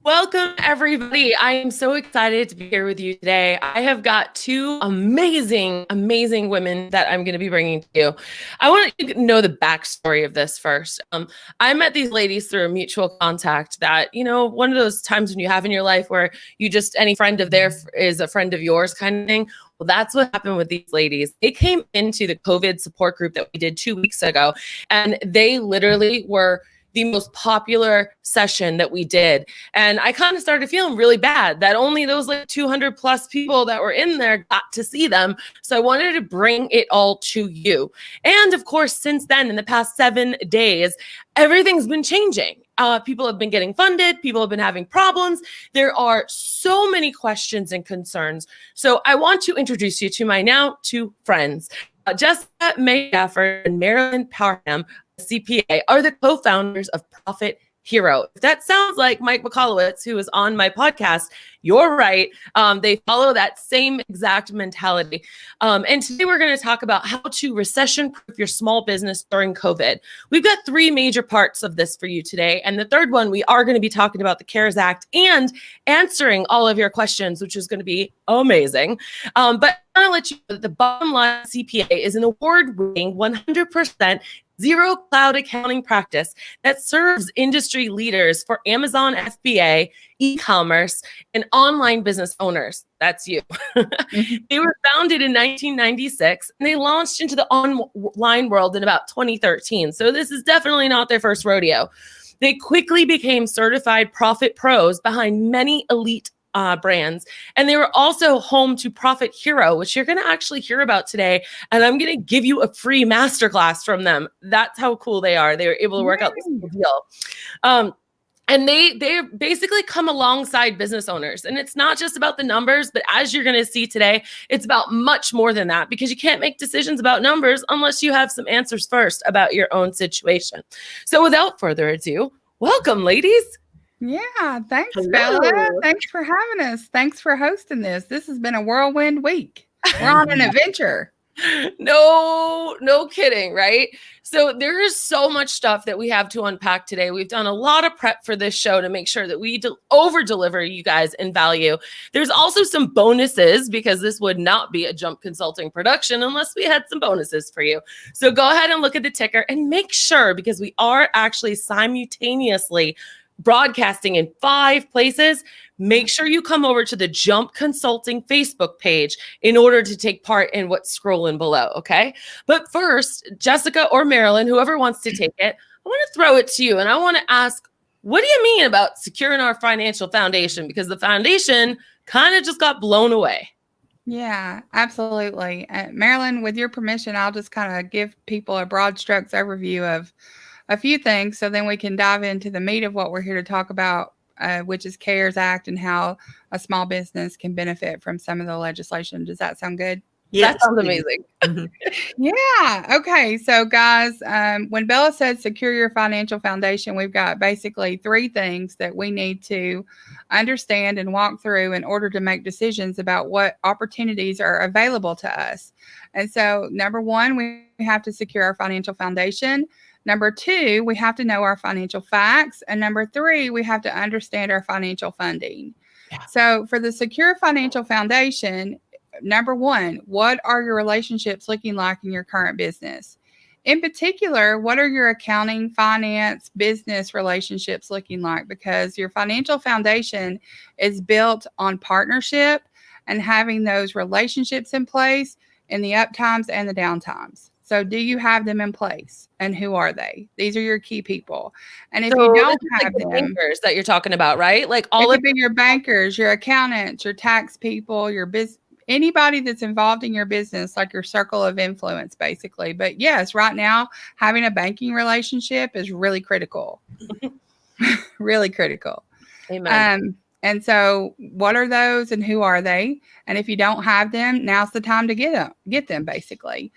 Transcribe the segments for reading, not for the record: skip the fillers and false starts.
Welcome, everybody. I am so excited to be here with you today. I have got two amazing, amazing women that I'm going to be bringing to you. I want you to know the backstory of this first. I met these ladies through a mutual contact that, one of those times when you have in your life where you just, any friend of theirs is a friend of yours kind of thing. Well, that's what happened with these ladies. They came into the COVID support group that we did 2 weeks ago, and they literally were the most popular session that we did. And I kind of started feeling really bad that only those like 200 plus people that were in there got to see them. So I wanted to bring it all to you. And of course, since then, in the past 7 days, everything's been changing. People have been getting funded. People have been having problems. There are so many questions and concerns. So I want to introduce you to my now two friends. Jessica May Gafford and Marilyn Parham, CPA, are the co-founders of Profit Hero. If that sounds like Mike McCallowitz, who is on my podcast, you're right. They follow that same exact mentality. And today we're going to talk about how to recession-proof your small business during COVID. We've got 3 major parts of this for you today. And the third one, we are going to be talking about the CARES Act and answering all of your questions, which is going to be amazing. But I want to let you know that the bottom line CPA is an award-winning 100% zero cloud accounting practice that serves industry leaders for Amazon FBA, e-commerce, and online business owners. That's you. They were founded in 1996 and they launched into the online world in about 2013. So this is definitely not their first rodeo. They quickly became certified profit pros behind many elite brands. And they were also home to Profit Hero, which you're going to actually hear about today. And I'm going to give you a free masterclass from them. That's how cool they are. They were able to work out this deal. And they basically come alongside business owners. And it's not just about the numbers, but as you're going to see today, it's about much more than that, because you can't make decisions about numbers unless you have some answers first about your own situation. So without further ado, welcome, ladies. Yeah, thanks, Hello. Bella. Thanks for having us. Thanks for hosting this. This has been a whirlwind week. We're on an adventure. No kidding, right? So there is so much stuff that we have to unpack today. We've done a lot of prep for this show to make sure that we over-deliver you guys in value. There's also some bonuses, because this would not be a Jump Consulting production unless we had some bonuses for you. So go ahead and look at the ticker and make sure, because we are actually simultaneously broadcasting in 5 places. Make sure you come over to the Jump Consulting Facebook page in order to take part in what's scrolling below, okay? But first, Jessica or Marilyn, whoever wants to take it, I want to throw it to you, and I want to ask, what do you mean about securing our financial foundation? Because the foundation kind of just got blown away. Yeah, absolutely. Marilyn, with your permission, I'll just kind of give people a broad strokes overview of a few things, so then we can dive into the meat of what we're here to talk about, which is CARES Act and how a small business can benefit from some of the legislation. Does that sound good? Yes, that sounds amazing. Yeah. Okay. So guys, when Bella said secure your financial foundation, we've got basically 3 things that we need to understand and walk through in order to make decisions about what opportunities are available to us. And so number 1, we have to secure our financial foundation. Number 2, we have to know our financial facts. And number 3, we have to understand our financial funding. Yeah. So for the secure financial foundation, number 1, what are your relationships looking like in your current business? In particular, what are your accounting, finance, business relationships looking like? Because your financial foundation is built on partnership and having those relationships in place in the up times and the down times. So do you have them in place, and who are they? These are your key people. And if you don't have them, bankers that you're talking about, right? Like all it could be your bankers, your accountants, your tax people, your business, anybody that's involved in your business, like your circle of influence, basically. But yes, right now, having a banking relationship is really critical. Really critical. Amen. And so what are those and who are they? And if you don't have them, now's the time to get them, basically.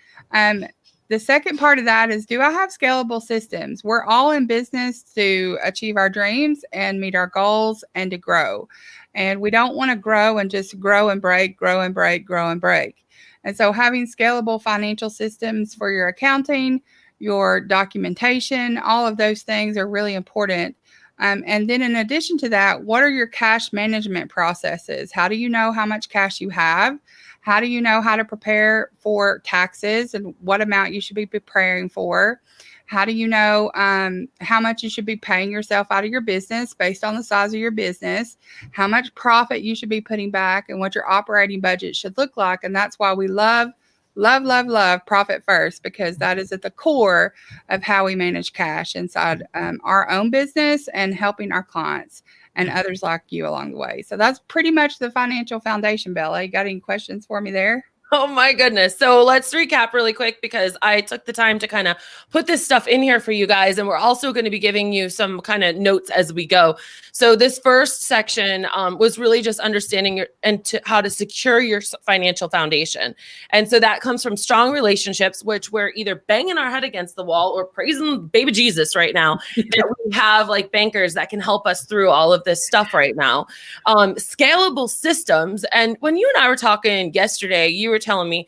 The second part of that is, do I have scalable systems? We're all in business to achieve our dreams and meet our goals and to grow. And we don't want to grow and just grow and break, grow and break, grow and break. And so having scalable financial systems for your accounting, your documentation, all of those things are really important And then in addition to that, what are your cash management processes? How do you know how much cash you have? How do you know how to prepare for taxes and what amount you should be preparing for? How do you know how much you should be paying yourself out of your business based on the size of your business? How much profit you should be putting back and what your operating budget should look like? And that's why we love profit first, because that is at the core of how we manage cash inside our own business and helping our clients and others like you along the way. So that's pretty much the financial foundation, Bella. You got any questions for me there? Oh my goodness. So let's recap really quick, because I took the time to kind of put this stuff in here for you guys. And we're also going to be giving you some kind of notes as we go. So this first section was really just understanding how to secure your financial foundation. And so that comes from strong relationships, which we're either banging our head against the wall or praising baby Jesus right now that we have like bankers that can help us through all of this stuff right now. Scalable systems. And when you and I were talking yesterday, you were telling me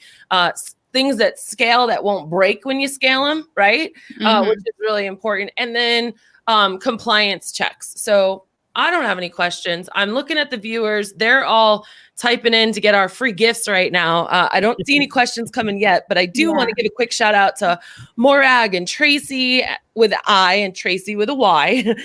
things that scale that won't break when you scale them, right? Which is really important. And then compliance checks. So I don't have any questions. I'm looking at the viewers. They're all typing in to get our free gifts right now. I don't see any questions coming yet, but I do want to give a quick shout out to Morag and Tracy with an I and Tracy with a Y,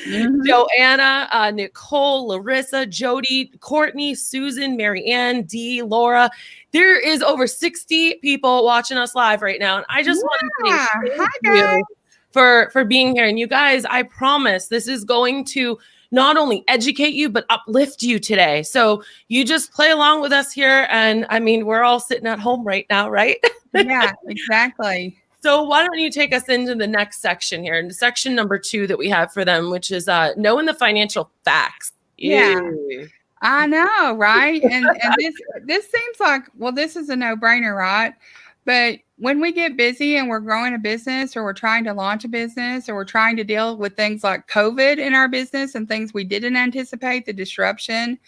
Joanna, Nicole, Larissa, Jody, Courtney, Susan, Marianne, Dee, Laura. There is over 60 people watching us live right now. And I just want to say thank you for being here. And you guys, I promise this is going to not only educate you, but uplift you today. So you just play along with us here. And I mean, we're all sitting at home right now, right? Yeah, exactly. So why don't you take us into the next section here, and section number 2 that we have for them, which is knowing the financial facts. Yeah. I know, right? And this seems like, well, this is a no-brainer, right? But when we get busy and we're growing a business, or we're trying to launch a business, or we're trying to deal with things like COVID in our business and things we didn't anticipate, the disruption,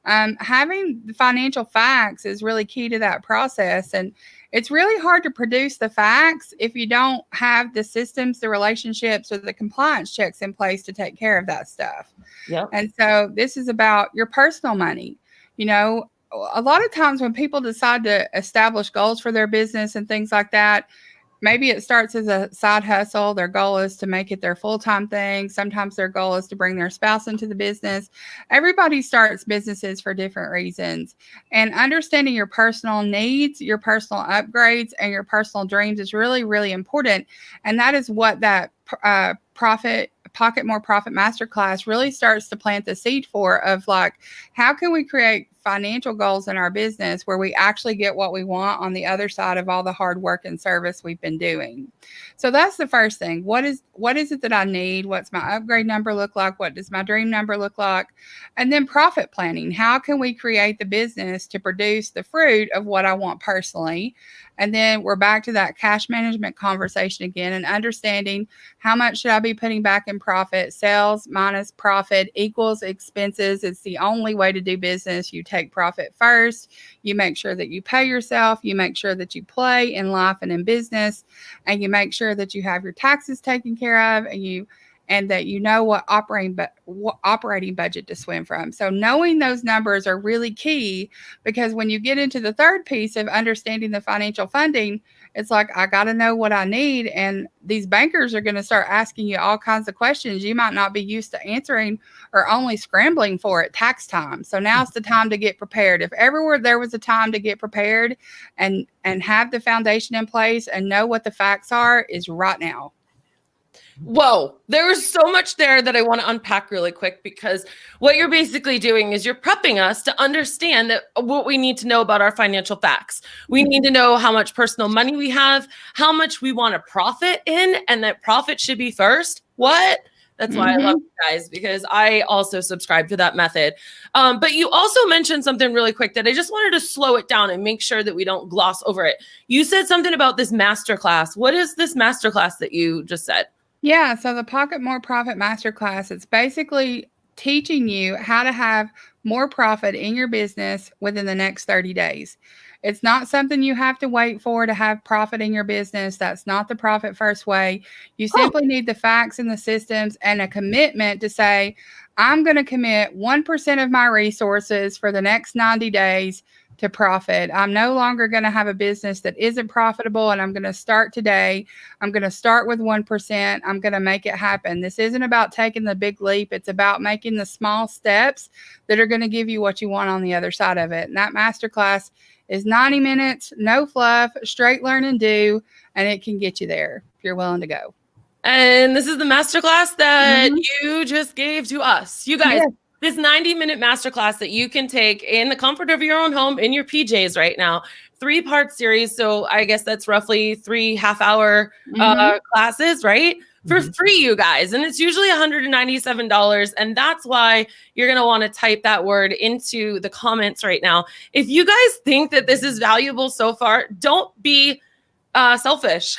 having the financial facts is really key to that process. And it's really hard to produce the facts if you don't have the systems, the relationships, or the compliance checks in place to take care of that stuff. Yep. And so this is about your personal money. You know, a lot of times when people decide to establish goals for their business and things like that, maybe it starts as a side hustle. Their goal is to make it their full-time thing. Sometimes their goal is to bring their spouse into the business. Everybody starts businesses for different reasons. And understanding your personal needs, your personal upgrades, and your personal dreams is really, really important. And that is what that Pocket More Profit Masterclass really starts to plant the seed for, of like, how can we create financial goals in our business where we actually get what we want on the other side of all the hard work and service we've been doing. So that's the first thing. What is it that I need? What's my upgrade number look like? What does my dream number look like? And then profit planning. How can we create the business to produce the fruit of what I want personally? And then we're back to that cash management conversation again, and understanding how much should I be putting back in profit. Sales minus profit equals expenses. It's the only way to do business. You take profit first. You make sure that you pay yourself. You make sure that you play in life and in business, and you make sure that you have your taxes taken care of, and that you know what operating budget to swim from. So knowing those numbers are really key, because when you get into the third piece of understanding the financial funding, it's like, I got to know what I need. And these bankers are going to start asking you all kinds of questions you might not be used to answering, or only scrambling for at tax time. So now's the time to get prepared. If ever there was a time to get prepared and have the foundation in place and know what the facts are, is right now. Whoa, there was so much there that I want to unpack really quick, because what you're basically doing is you're prepping us to understand that what we need to know about our financial facts. We need to know how much personal money we have, how much we want to profit in, and that profit should be first. What? That's why I love you guys, because I also subscribe to that method. But you also mentioned something really quick that I just wanted to slow it down and make sure that we don't gloss over it. You said something about this masterclass. What is this masterclass that you just said? Yeah, so the Pocket More Profit Masterclass, it's basically teaching you how to have more profit in your business within the next 30 days. It's not something you have to wait for to have profit in your business. That's not the profit first way. You simply need the facts and the systems and a commitment to say, I'm going to commit 1% of my resources for the next 90 days to profit. I'm no longer going to have a business that isn't profitable, and I'm going to start today. I'm going to start with 1%. I'm going to make it happen. This isn't about taking the big leap. It's about making the small steps that are going to give you what you want on the other side of it. And that masterclass is 90 minutes, no fluff, straight learn and do, and it can get you there if you're willing to go. And this is the masterclass that you just gave to us. You guys, this 90-minute masterclass that you can take in the comfort of your own home, in your PJs right now, 3-part series. So I guess that's roughly 3 half-hour classes, right? For free, you guys. And it's usually $197. And that's why you're going to want to type that word into the comments right now. If you guys think that this is valuable so far, don't be selfish.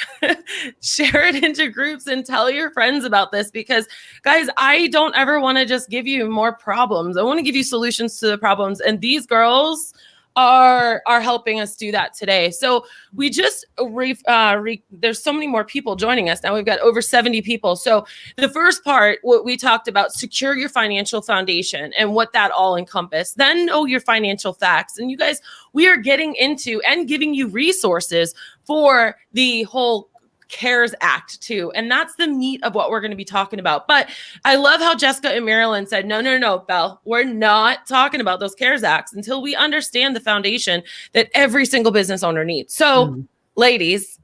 Share it into groups and tell your friends about this, because guys, I don't ever want to just give you more problems. I want to give you solutions to the problems. And these girls are helping us do that today. So we just, there's so many more people joining us now. We've got over 70 people. So the first part, what we talked about, secure your financial foundation and what that all encompassed. Then know your financial facts. And you guys, we are getting into and giving you resources for the whole CARES Act too. And that's the meat of what we're going to be talking about. But I love how Jessica and Marilyn said, no, Belle, we're not talking about those CARES Acts until we understand the foundation that every single business owner needs. So ladies,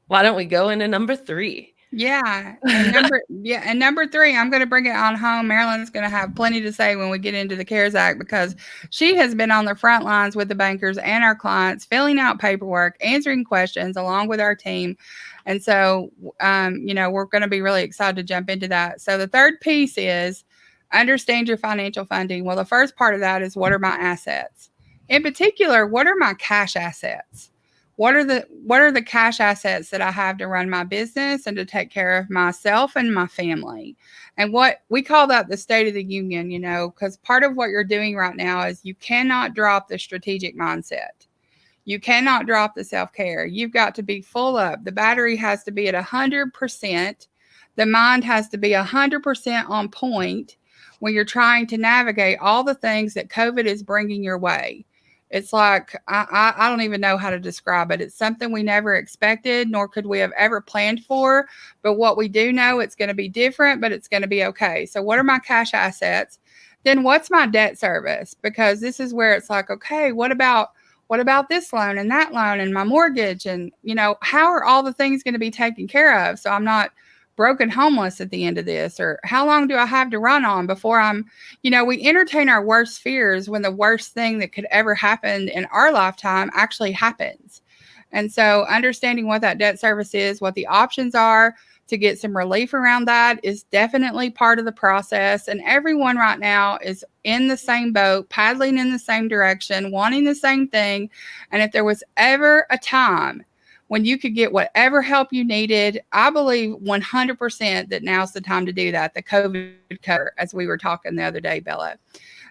why don't we go into number 3? Yeah. And number 3, I'm going to bring it on home. Marilyn's going to have plenty to say when we get into the CARES Act, because she has been on the front lines with the bankers and our clients, filling out paperwork, answering questions along with our team. And so, we're going to be really excited to jump into that. So the third piece is understand your financial funding. Well, the first part of that is, what are my assets? In particular, what are my cash assets? What are the cash assets that I have to run my business and to take care of myself and my family? And what we call that the State of the Union, because part of what you're doing right now is you cannot drop the strategic mindset. You cannot drop the self-care. You've got to be full up. The battery has to be at 100%. The mind has to be 100% on point when you're trying to navigate all the things that COVID is bringing your way. It's like, I don't even know how to describe it. It's something we never expected, nor could we have ever planned for. But what we do know, it's going to be different, but it's going to be okay. So what are my cash assets? Then what's my debt service? Because this is where it's like, okay, what about this loan and that loan and my mortgage? And, how are all the things going to be taken care of? So I'm not broken homeless at the end of this, or how long do I have to run on before I'm, we entertain our worst fears when the worst thing that could ever happen in our lifetime actually happens. And so understanding what that debt service is, what the options are to get some relief around that, is definitely part of the process. And everyone right now is in the same boat, paddling in the same direction, wanting the same thing. And if there was ever a time when you could get whatever help you needed, I believe 100% that now's the time to do that. The COVID cover, as we were talking the other day, Bella.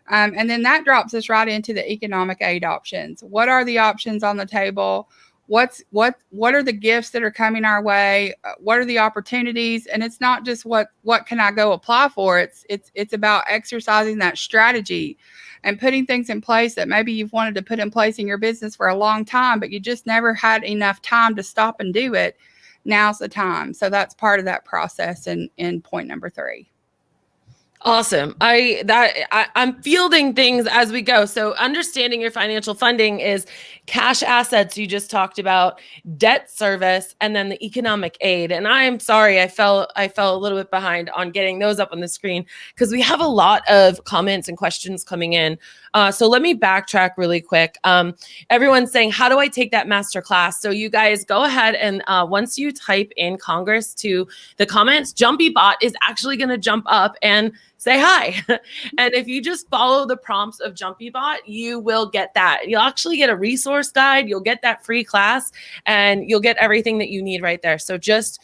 And then that drops us right into the economic aid options. What are the options on the table? What are the gifts that are coming our way? What are the opportunities? And it's not just what can I go apply for? It's about exercising that strategy and putting things in place that maybe you've wanted to put in place in your business for a long time, but you just never had enough time to stop and do it. Now's the time. So that's part of that process in point number 3. Awesome. I'm fielding things as we go. So understanding your financial funding is cash assets you just talked about, debt service, and then the economic aid. And I am sorry, I fell a little bit behind on getting those up on the screen because we have a lot of comments and questions coming in. So let me backtrack really quick. Everyone's saying, how do I take that master class? So you guys go ahead and once you type in Congress to the comments, JumpyBot is actually going to jump up and say hi. And if you just follow the prompts of JumpyBot, you will get that. You'll actually get a resource guide. You'll get that free class and you'll get everything that you need right there. So just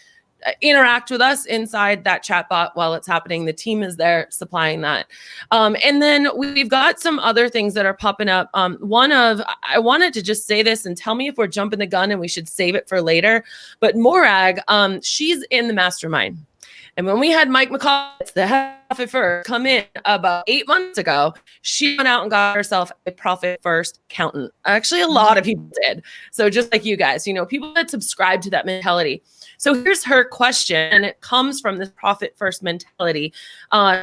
interact with us inside that chat bot while it's happening. The team is there supplying that. And then we've got some other things that are popping up. I wanted to just say this and tell me if we're jumping the gun and we should save it for later. But Morag, she's in the mastermind. And when we had Mike McCall, the Profit First, come in about 8 months ago, she went out and got herself a Profit First accountant. Actually, a lot of people did. So just like you guys, people that subscribe to that mentality. So here's her question, and it comes from this Profit First mentality.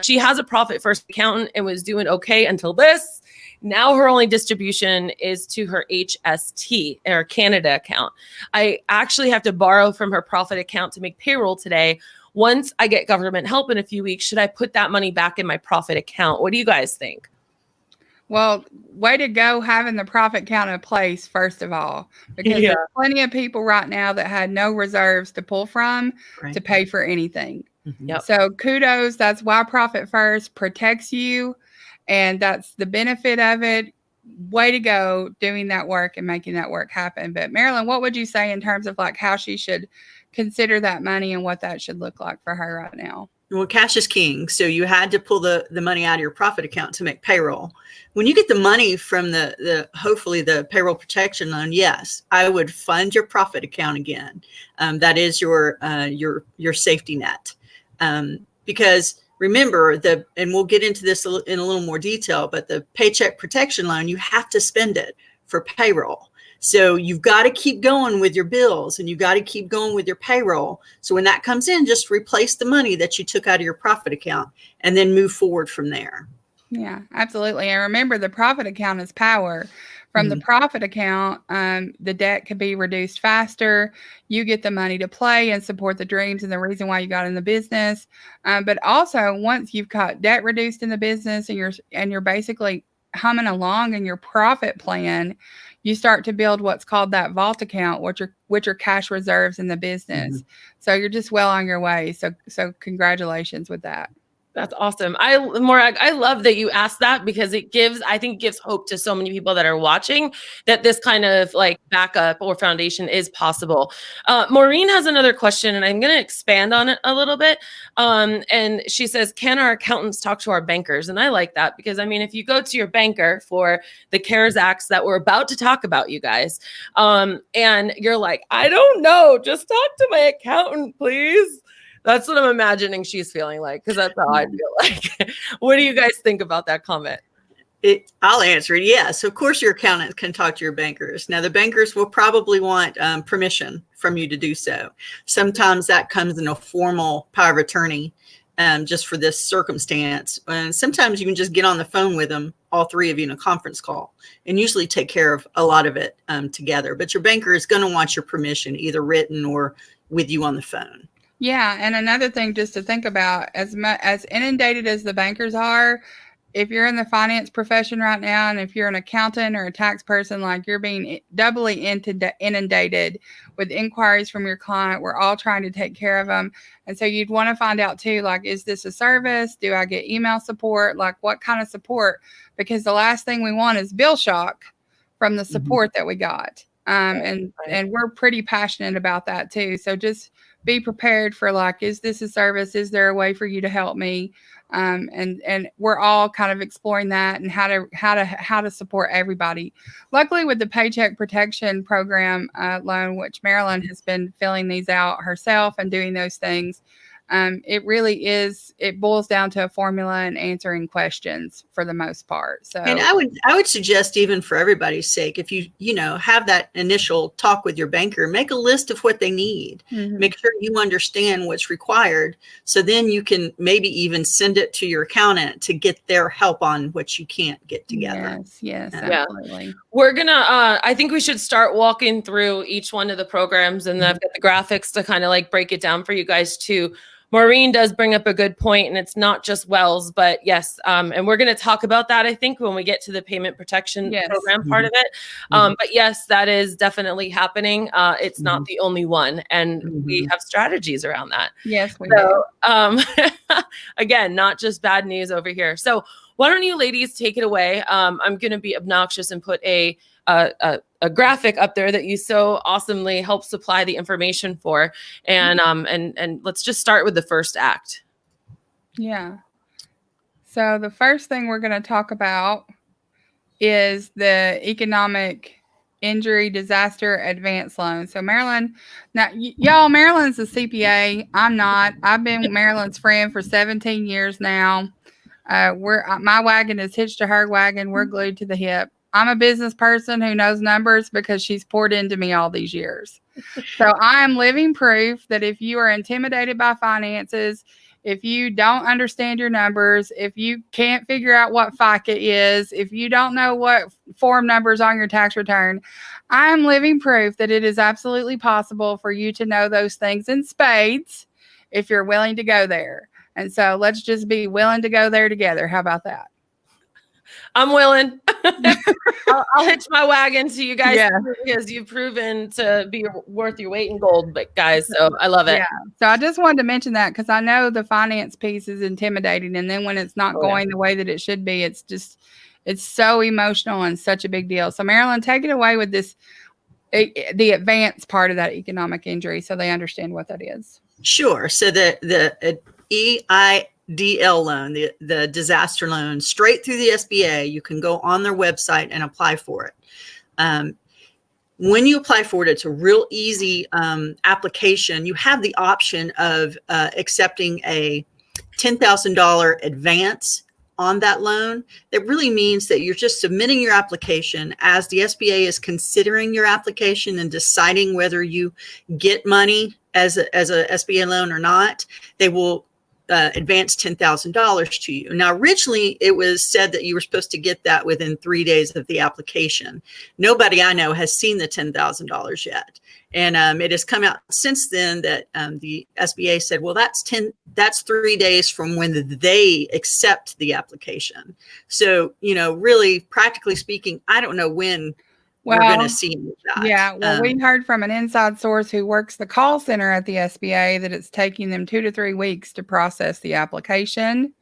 She has a Profit First accountant and was doing okay until this. Now her only distribution is to her HST, or Canada account. I actually have to borrow from her profit account to make payroll today. Once I get government help in a few weeks, should I put that money back in my profit account? What do you guys think? Well, way to go having the profit account in place, first of all, because there's plenty of people right now that had no reserves to pull from to pay for anything. Yep. So kudos. That's why Profit First protects you. And that's the benefit of it. Way to go doing that work and making that work happen. But Marilyn, what would you say in terms of like how she should consider that money and what that should look like for her right now? Well, cash is king. So you had to pull the money out of your profit account to make payroll. When you get the money from the hopefully the payroll protection loan, yes, I would fund your profit account again. That is your safety net. Because remember, and we'll get into this in a little more detail, but the paycheck protection loan, you have to spend it for payroll. So you've got to keep going with your bills and you've got to keep going with your payroll. So when that comes in, just replace the money that you took out of your profit account and then move forward from there. Yeah, absolutely. And remember, the profit account is power. From the profit account, the debt can be reduced faster. You get the money to play and support the dreams and the reason why you got in the business. But also, once you've got debt reduced in the business and you're basically humming along in your profit plan, you start to build what's called that vault account, which are cash reserves in the business. So you're just well on your way. So congratulations with that. That's awesome. Morag, I love that you asked that because it gives hope to so many people that are watching that this kind of like backup or foundation is possible. Maureen has another question and I'm going to expand on it a little bit. And she says, can our accountants talk to our bankers? And I like that because if you go to your banker for the CARES Acts that we're about to talk about, you guys, and you're like, I don't know, just talk to my accountant, please. That's what I'm imagining she's feeling like, because that's how I feel like. What do you guys think about that comment? I'll answer it. Yes, of course your accountant can talk to your bankers. Now, the bankers will probably want permission from you to do so. Sometimes that comes in a formal power of attorney just for this circumstance. And sometimes you can just get on the phone with them, all three of you in a conference call, and usually take care of a lot of it together. But your banker is going to want your permission, either written or with you on the phone. Yeah. And another thing just to think about, as inundated as the bankers are, if you're in the finance profession right now, and if you're an accountant or a tax person, like you're being doubly inundated with inquiries from your client, we're all trying to take care of them. And so you'd want to find out too, like, is this a service? Do I get email support? Like what kind of support? Because the last thing we want is bill shock from the support that we got. And we're pretty passionate about that too. So just be prepared for like, is this a service? Is there a way for you to help me? And we're all kind of exploring that and how to support everybody. Luckily, with the Paycheck Protection Program loan, which Marilyn has been filling these out herself and doing those things, it boils down to a formula and answering questions for the most part. So, and I would suggest, even for everybody's sake, if you have that initial talk with your banker, make a list of what they need. Make sure you understand what's required, so then you can maybe even send it to your accountant to get their help on what you can't get together. Yes, absolutely. We're gonna I think we should start walking through each one of the programs, and I've got the graphics to kind of like break it down for you guys too. Maureen does bring up a good point, and it's not just Wells, but yes. And we're going to talk about that, I think, when we get to the payment protection program part of it. But yes, that is definitely happening. It's not the only one. And we have strategies around that. Yes, we do. Again, not just bad news over here. So why don't you ladies take it away? I'm going to be obnoxious and put a a graphic up there that you so awesomely help supply the information for. And let's just start with the first act. Yeah. So the first thing we're going to talk about is the economic injury disaster advance loan. So Marilyn, now y'all, Marilyn's a CPA. I'm not. I've been Marilyn's friend for 17 years now. My wagon is hitched to her wagon. We're glued to the hip. I'm a business person who knows numbers because she's poured into me all these years. So I am living proof that if you are intimidated by finances, if you don't understand your numbers, if you can't figure out what FICA is, if you don't know what form numbers on your tax return, I am living proof that it is absolutely possible for you to know those things in spades if you're willing to go there. And so let's just be willing to go there together. How about that? I'm willing. I'll hitch my wagon to you guys because you've proven to be worth your weight in gold, but guys, so I love it. Yeah. So I just wanted to mention that because I know the finance piece is intimidating. And then when it's not going the way that it should be, it's so emotional and such a big deal. So Marilyn, take it away with this, the advanced part of that economic injury so they understand what that is. Sure. So the EIDL loan, the disaster loan, straight through the SBA, you can go on their website and apply for it. When you apply for it, it's a real easy application. You have the option of accepting a $10,000 advance on that loan. That really means that you're just submitting your application as the SBA is considering your application and deciding whether you get money as a SBA loan or not. They will advance $10,000 to you. Now, originally it was said that you were supposed to get that within 3 days of the application. Nobody I know has seen the $10,000 yet. And it has come out since then that the SBA said, well, that's 3 days from when they accept the application. So, really practically speaking, I don't know when we're going to see that. Yeah. Well, we heard from an inside source who works the call center at the SBA that it's taking them 2 to 3 weeks to process the application.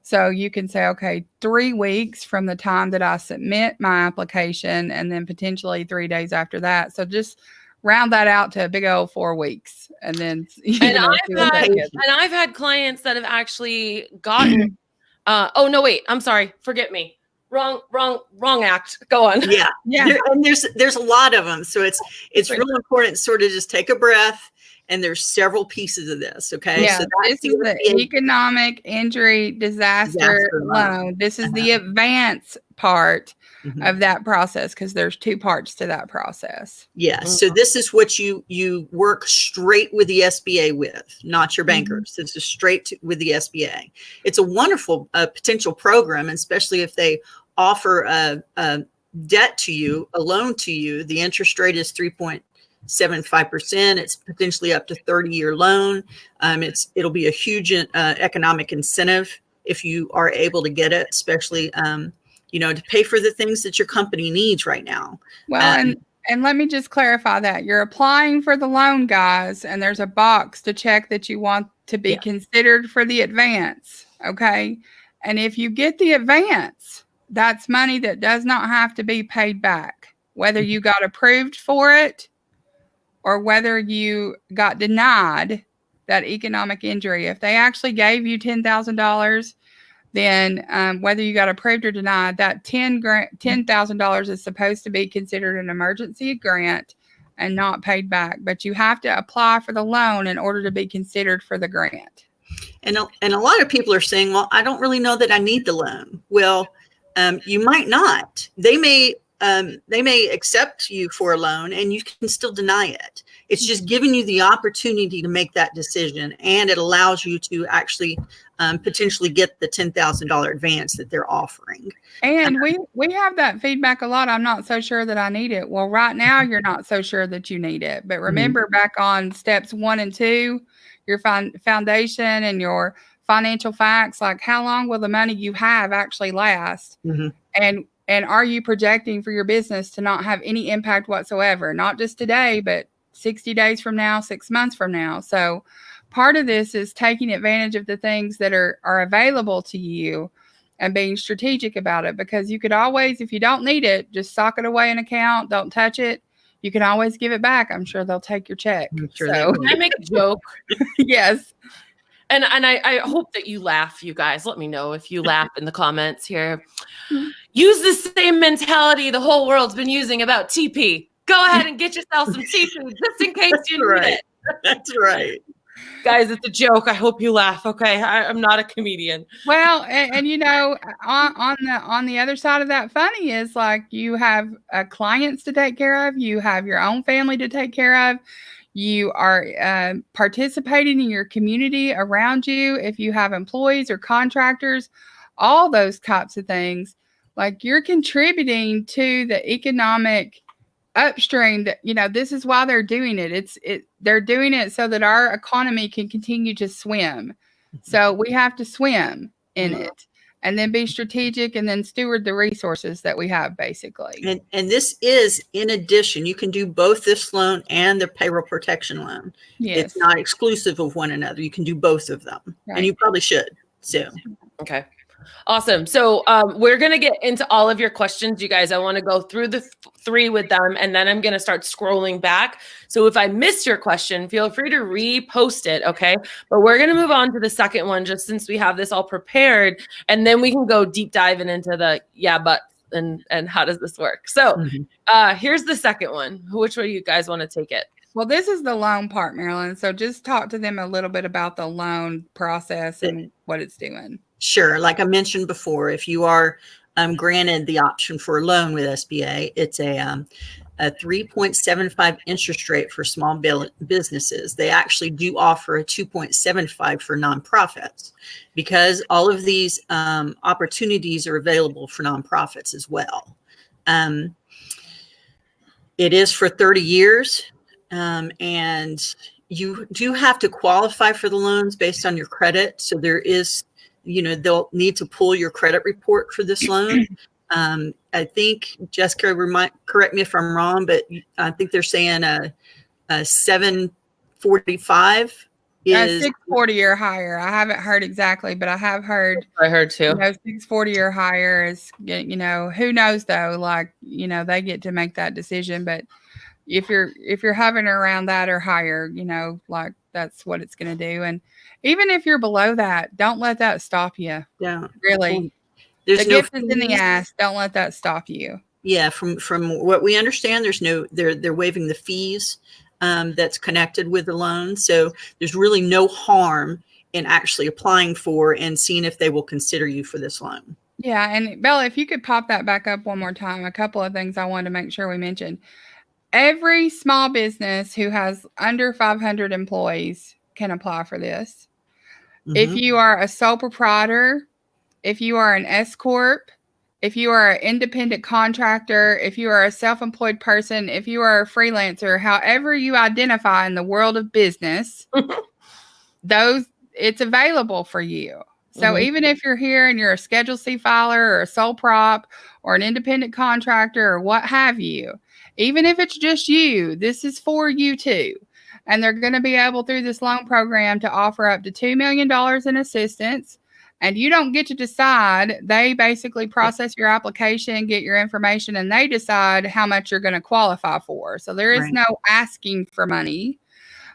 So you can say, okay, 3 weeks from the time that I submit my application and then potentially 3 days after that. So just round that out to a big old 4 weeks. And then, I've had clients that have actually gotten, oh no, wait, I'm sorry. Forget me. Wrong act. Go on. Yeah. There's a lot of them. So it's really important to sort of just take a breath. And there's several pieces of this. Okay. Yeah. So this is the economic injury disaster loan. This is the advance part of that process because there's 2 parts to that process. Yeah. So this is what you work straight with the SBA with, not your bankers. This is straight with the SBA. It's a wonderful potential program, especially if they offer a debt to you, a loan to you. The interest rate is 3.75%. It's potentially up to 30-year loan. It'll be a huge economic incentive if you are able to get it, especially to pay for the things that your company needs right now. Well, and let me just clarify that you're applying for the loan, guys, and there's a box to check that you want to be considered for the advance. Okay. And if you get the advance, that's money that does not have to be paid back, whether you got approved for it or whether you got denied that economic injury. If they actually gave you $10,000, then whether you got approved or denied, that $10,000 is supposed to be considered an emergency grant and not paid back. But you have to apply for the loan in order to be considered for the grant. And a lot of people are saying, well, I don't really know that I need the loan. Well, you might not. They may accept you for a loan and you can still deny it. It's just giving you the opportunity to make that decision, and it allows you to actually potentially get the $10,000 advance that they're offering. And we have that feedback a lot. I'm not so sure that I need it. Well, right now you're not so sure that you need it. But remember back on steps 1 and 2, your foundation and your financial facts, like how long will the money you have actually last? And are you projecting for your business to not have any impact whatsoever? Not just today, but 60 days from now, 6 months from now. So part of this is taking advantage of the things that are available to you and being strategic about it, because you could always, if you don't need it, just sock it away in an account, don't touch it. You can always give it back. I'm sure they'll take your check. I'm sure So, Can I make a joke? yes. And I hope that you laugh, you guys. Let me know if you laugh in the comments here. Use the same mentality the whole world's been using about TP. Go ahead and get yourself some TP just in case you need it. That's right. Guys, it's a joke. I hope you laugh. Okay, I'm not a comedian. Well, and you know, on the other side of that funny is like you have clients to take care of, you have your own family to take care of, you are participating in your community around you. If you have employees or contractors, all those types of things, like you're contributing to the economic upstream. That, you know, this is why they're doing it. They're doing it so that our economy can continue to swim. So we have to swim in it, and then be strategic, and then steward the resources that we have, basically. And this is in addition. You can do both this loan and the payroll protection loan. Yes. It's not exclusive of one another. You can do both of them, and you probably should. So, okay. Awesome. So we're going to get into all of your questions, you guys. I want to go through the three with them, and then I'm going to start scrolling back. So if I miss your question, feel free to repost it, okay? But we're going to move on to the second one, just since we have this all prepared, and then we can go deep diving into the but and how does this work. So here's the second one. Which way you guys want to take it? Well, this is the loan part, Marilyn. So just talk to them a little bit about the loan process and what it's doing. Sure. Like I mentioned before, if you are granted the option for a loan with SBA, it's a 3.75 interest rate for small businesses. They actually do offer a 2.75 for nonprofits, because all of these opportunities are available for nonprofits as well. It is for 30 years, and you do have to qualify for the loans based on your credit. So there is, they'll need to pull your credit report for this loan. I think, Jessica, correct me if I'm wrong, but I think they're saying a 745 is 640 or higher. I haven't heard exactly, but I have heard. I heard too. 640 or higher is, who knows though? Like, they get to make that decision. But if you're hovering around that or higher, like that's what it's going to do. And even if you're below that, don't let that stop you. Yeah, really. There's the gift is in the ass. Don't let that stop you. Yeah, from what we understand, they're waiving the fees that's connected with the loan. So there's really no harm in actually applying for and seeing if they will consider you for this loan. Yeah, and Bella, if you could pop that back up one more time, a couple of things I wanted to make sure we mentioned. Every small business who has under 500 employees can apply for this. If you are a sole proprietor, if you are an S Corp, if you are an independent contractor, if you are a self-employed person, if you are a freelancer, however you identify in the world of business, it's available for you. So even if you're here and you're a Schedule C filer or a sole prop or an independent contractor or what have you, even if it's just you, this is for you too. And they're going to be able through this loan program to offer up to $2 million in assistance. And you don't get to decide. They basically process your application, get your information, and they decide how much you're going to qualify for. So there is no asking for money.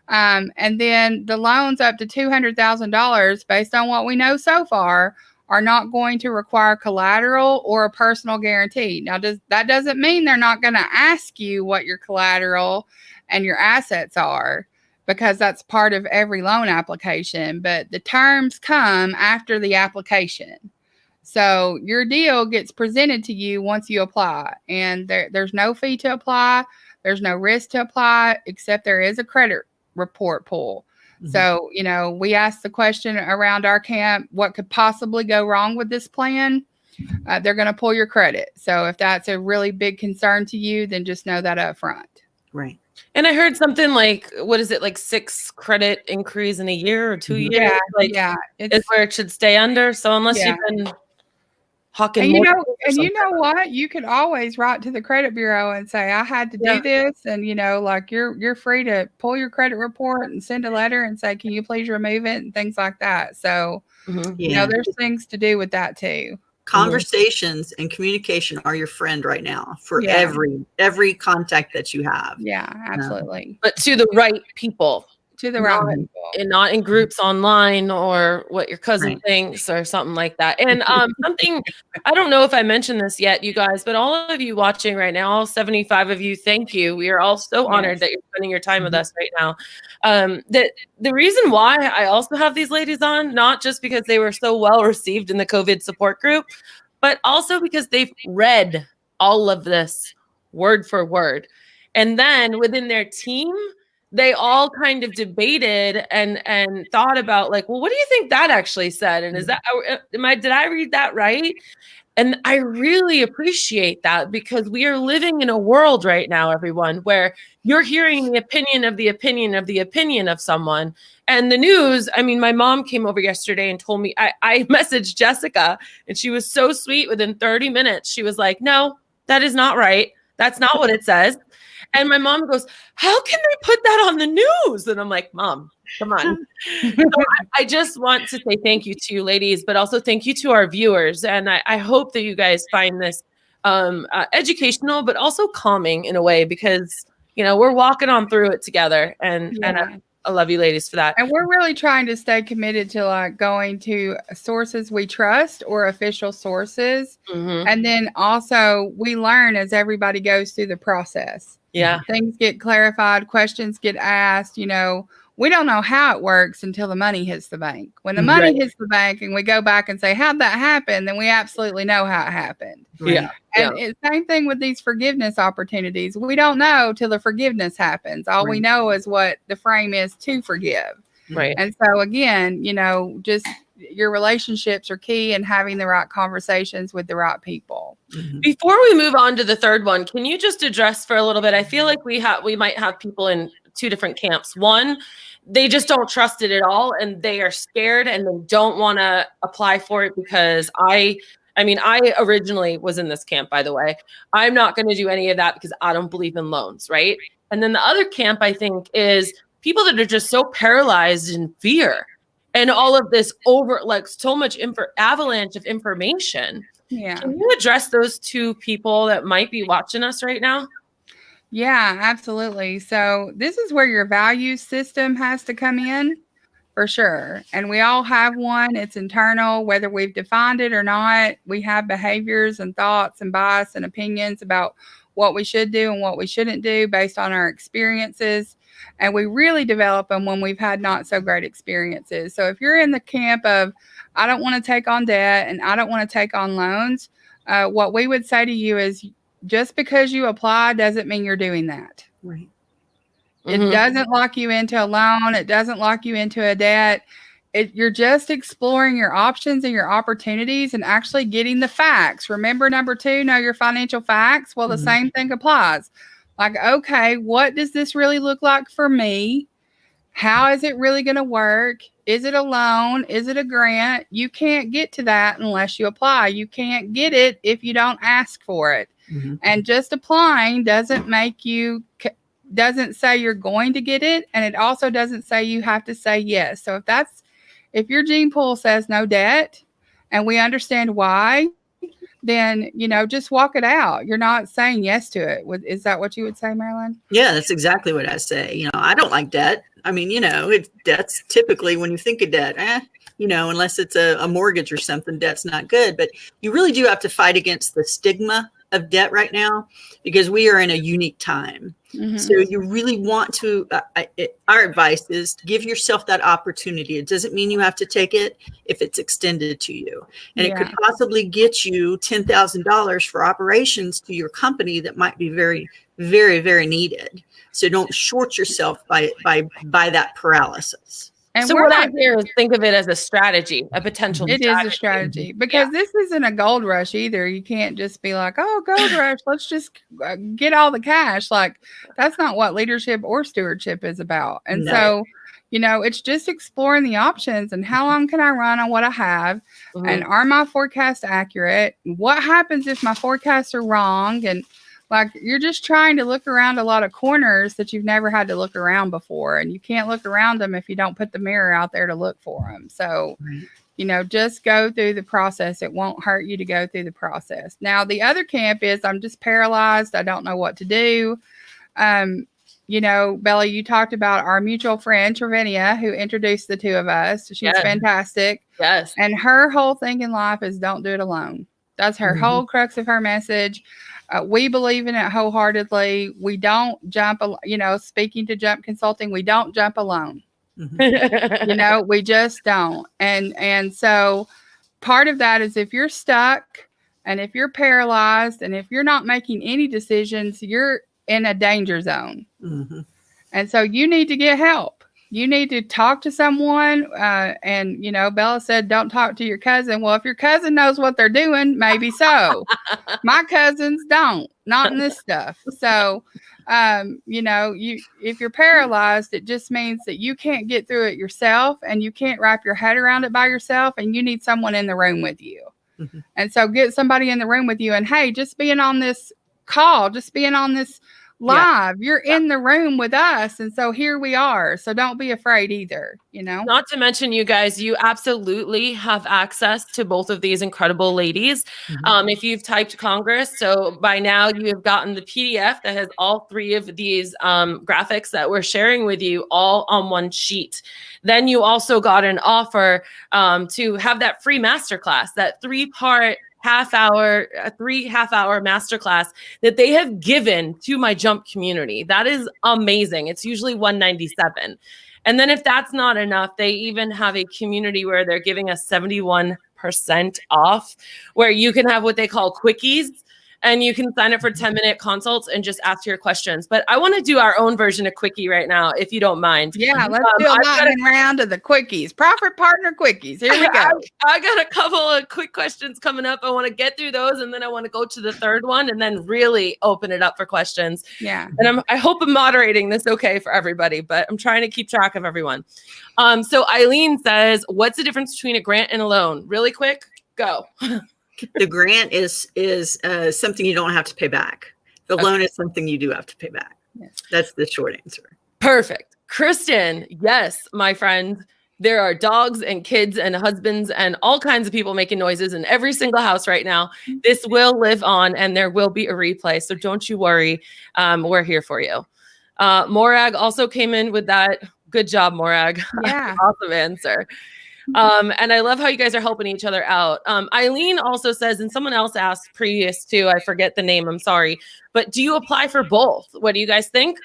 And then the loans up to $200,000, based on what we know so far, are not going to require collateral or a personal guarantee. Now, that doesn't mean they're not going to ask you what your collateral and your assets are, because that's part of every loan application. But the terms come after the application. So your deal gets presented to you once you apply. And there's no fee to apply. There's no risk to apply, except there is a credit report pull. So, we asked the question around our camp, what could possibly go wrong with this plan? They're going to pull your credit. So if that's a really big concern to you, then just know that up front. Right. And I heard something like, what is it, like 6 credit increase in a year or 2 years? It's where it should stay under. So unless you've been hawking and you know what? You could always write to the credit bureau and say, I had to do this. And, like you're free to pull your credit report and send a letter and say, can you please remove it and things like that. So, there's things to do with that too. Conversations and communication are your friend right now for Yeah. every contact that you have. Yeah, absolutely. But to the right people. To the Not, right people. and not in groups online or what your cousin Right. thinks or something like that. And something, I don't know if I mentioned this yet, you guys, but all of you watching right now, all 75 of you, thank you. We are all so honored that you're spending your time with us right now. That the reason why I also have these ladies on, not just because they were so well received in the COVID support group, but also because they've read all of this word for word. And then within their team, they all kind of debated and thought about like, well, what do you think that actually said? And is that, did I read that right? And I really appreciate that because we are living in a world right now, everyone, where you're hearing the opinion of the opinion of the opinion of someone. And the news, I mean, my mom came over yesterday and told me, I messaged Jessica and she was so sweet. Within 30 minutes, she was like, no, that is not right. That's not what it says. And my mom goes, how can they put that on the news? And I'm like, Mom, come on. So I just want to say thank you to you ladies, but also thank you to our viewers. And I hope that you guys find this educational, but also calming in a way, because, you know, we're walking on through it together. And I love you ladies for that. And we're really trying to stay committed to like going to sources we trust or official sources. And then also we learn as everybody goes through the process. Yeah. Things get clarified, questions get asked, you know, we don't know how it works until the money hits the bank. When the money hits the bank and we go back and say, how'd that happen? Then we absolutely know how it happened. Yeah. And it's same thing with these forgiveness opportunities. We don't know till the forgiveness happens. All we know is what the frame is to forgive. Right. And so again, you know, just your relationships are key and having the right conversations with the right people. Before we move on to the third one, can you just address for a little bit? I feel like we might have people in two different camps. One, they just don't trust it at all and they are scared and they don't want to apply for it because I originally was in this camp, by the way. I'm not going to do any of that because I don't believe in loans, right? And then the other camp, I think, is people that are just so paralyzed in fear and all of this so much avalanche of information. Yeah. Can you address those two people that might be watching us right now? Yeah, absolutely. So this is where your value system has to come in for sure. And we all have one. It's internal, whether we've defined it or not. We have behaviors and thoughts and bias and opinions about what we should do and what we shouldn't do based on our experiences. And we really develop them when we've had not so great experiences. So if you're in the camp of, I don't want to take on debt and I don't want to take on loans, what we would say to you is just because you apply doesn't mean you're doing that. Right. It doesn't lock you into a loan. It doesn't lock you into a debt. You're just exploring your options and your opportunities and actually getting the facts. Remember, number 2, know your financial facts. Well, the same thing applies. Like, okay, what does this really look like for me? How is it really going to work? Is it a loan? Is it a grant? You can't get to that unless you apply. You can't get it if you don't ask for it. And just applying doesn't say you're going to get it. And it also doesn't say you have to say yes. So if your gene pool says no debt and we understand why, then, you know, just walk it out. You're not saying yes to it. Is that what you would say, Marilyn? Yeah, that's exactly what I say. You know, I don't like debt. I mean, you know, debt's typically when you think of debt, you know, unless it's a mortgage or something, debt's not good. But you really do have to fight against the stigma of debt right now because we are in a unique time. So you really want to, our advice is to give yourself that opportunity. It doesn't mean you have to take it if it's extended to you. And it could possibly get you $10,000 for operations to your company that might be very, very, very needed. So don't short yourself by that paralysis. And so what I hear is think of it as a strategy, a potential strategy. It is a strategy because this isn't a gold rush either. You can't just be like, oh, gold rush, let's just get all the cash. Like, that's not what leadership or stewardship is about. And so, you know, it's just exploring the options and how long can I run on what I have? And are my forecasts accurate? What happens if my forecasts are wrong? And like, you're just trying to look around a lot of corners that you've never had to look around before. And you can't look around them if you don't put the mirror out there to look for them. So Just go through the process. It won't hurt you to go through the process. Now, the other camp is I'm just paralyzed. I don't know what to do. Bella, you talked about our mutual friend, Travinia, who introduced the two of us. She's fantastic. Yes. And her whole thing in life is don't do it alone. That's her whole crux of her message. We believe in it wholeheartedly. We don't jump, speaking to Jump Consulting, we don't jump alone. We just don't. And so part of that is if you're stuck and if you're paralyzed and if you're not making any decisions, you're in a danger zone. And so you need to get help. You need to talk to someone. And Bella said, don't talk to your cousin. Well, if your cousin knows what they're doing, maybe so. My cousins don't, not in this stuff. So, if you're paralyzed, it just means that you can't get through it yourself and you can't wrap your head around it by yourself, and you need someone in the room with you. And so get somebody in the room with you, and hey, just being on this call, just being on this live, you're in the room with us, and so here we are. So don't be afraid either. Not to mention, you guys, you absolutely have access to both of these incredible ladies. If you've typed Congress, so by now you have gotten the PDF that has all three of these graphics that we're sharing with you all on one sheet. Then you also got an offer to have that free masterclass, that 3-part three half-hour masterclass that they have given to my Jump community. That is amazing. It's usually $197. And then if that's not enough, they even have a community where they're giving us 71% off, where you can have what they call quickies. And you can sign up for 10-minute consults and just ask your questions. But I want to do our own version of Quickie right now, if you don't mind. Yeah, let's do a lightning round of the quickies. Profit Partner Quickies. Here we go. I got a couple of quick questions coming up. I want to get through those, and then I want to go to the third one and then really open it up for questions. Yeah. And I hope I'm moderating this okay for everybody, but I'm trying to keep track of everyone. So Eileen says, what's the difference between a grant and a loan? Really quick, go. The grant is something you don't have to pay back. The loan is something you do have to pay back. Yes. That's the short answer. Perfect. Kristen, yes, my friend. There are dogs and kids and husbands and all kinds of people making noises in every single house right now. This will live on, and there will be a replay. So don't you worry. We're here for you. Morag also came in with that. Good job, Morag. Yeah. Awesome answer. And I love how you guys are helping each other out. Eileen also says, and someone else asked previous to, I forget the name, I'm sorry, but do you apply for both? What do you guys think?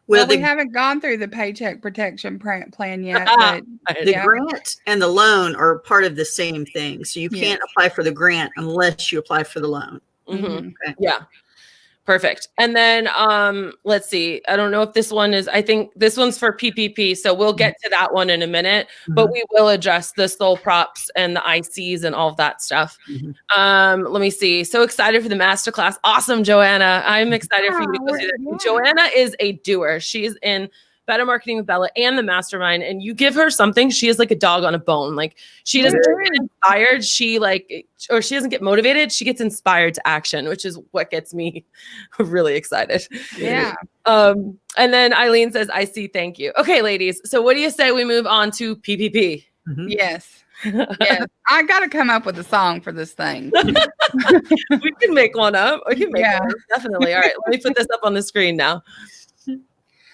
Well, we haven't gone through the Paycheck Protection Plan yet. But the grant and the loan are part of the same thing. So you can't apply for the grant unless you apply for the loan. Okay. Yeah. Perfect. And then let's see. I don't know if this one is, I think this one's for PPP. So we'll get to that one in a minute, but we will address the sole props and the ICs and all of that stuff. Let me see. So excited for the masterclass. Awesome, Joanna. I'm excited for you to go through that. Joanna is a doer. She's in Better Marketing with Bella and the Mastermind, and you give her something, she is like a dog on a bone. Like she doesn't get inspired, or she doesn't get motivated, she gets inspired to action, which is what gets me really excited. Yeah. And then Eileen says, I see, thank you. Okay, ladies. So what do you say we move on to PPP? Yes. Yes. I got to come up with a song for this thing. We can make one up. We can make one up. Definitely. All right. Let me put this up on the screen now.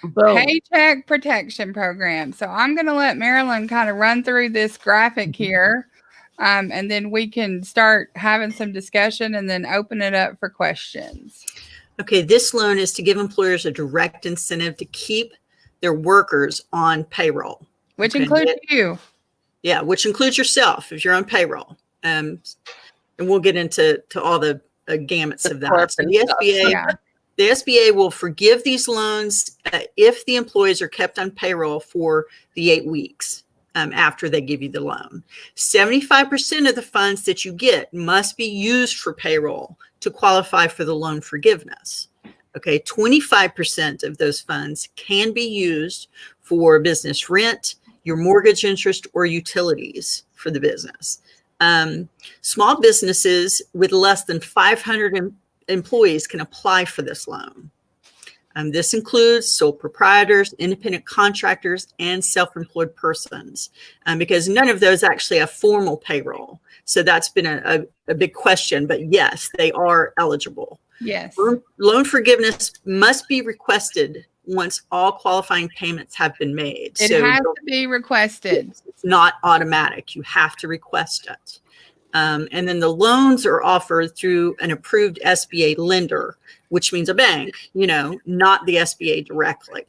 Boom. Paycheck Protection Program. So I'm going to let Marilyn kind of run through this graphic here, and then we can start having some discussion and then open it up for questions. Okay, this loan is to give employers a direct incentive to keep their workers on payroll. Which includes you. Yeah, which includes yourself if you're on payroll. And we'll get into all the gamuts of that. So the SBA... The SBA will forgive these loans if the employees are kept on payroll for the 8 weeks after they give you the loan. 75% of the funds that you get must be used for payroll to qualify for the loan forgiveness. Okay, 25% of those funds can be used for business rent, your mortgage interest, or utilities for the business. Small businesses with less than 500 employees can apply for this loan. This includes sole proprietors, independent contractors, and self-employed persons, because none of those actually have formal payroll. So that's been a big question, but yes, they are eligible. Yes. Loan forgiveness must be requested once all qualifying payments have been made. It has to be requested. It's not automatic. You have to request it. And then the loans are offered through an approved SBA lender, which means a bank, not the SBA directly.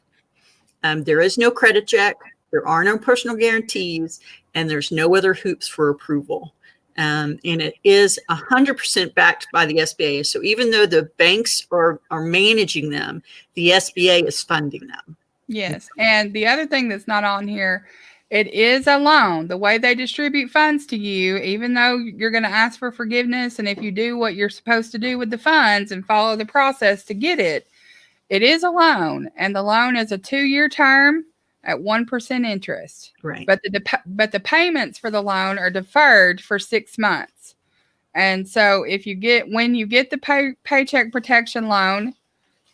There is no credit check, there are no personal guarantees, and there's no other hoops for approval. And it is 100% backed by the SBA. So even though the banks are managing them, the SBA is funding them. Yes. And the other thing that's not on here, it is a loan. The way they distribute funds to you, even though you're going to ask for forgiveness, and if you do what you're supposed to do with the funds and follow the process to get it, it is a loan. And the loan is a 2-year term at 1% interest. Right. But the payments for the loan are deferred for 6 months. And so when you get the paycheck protection loan,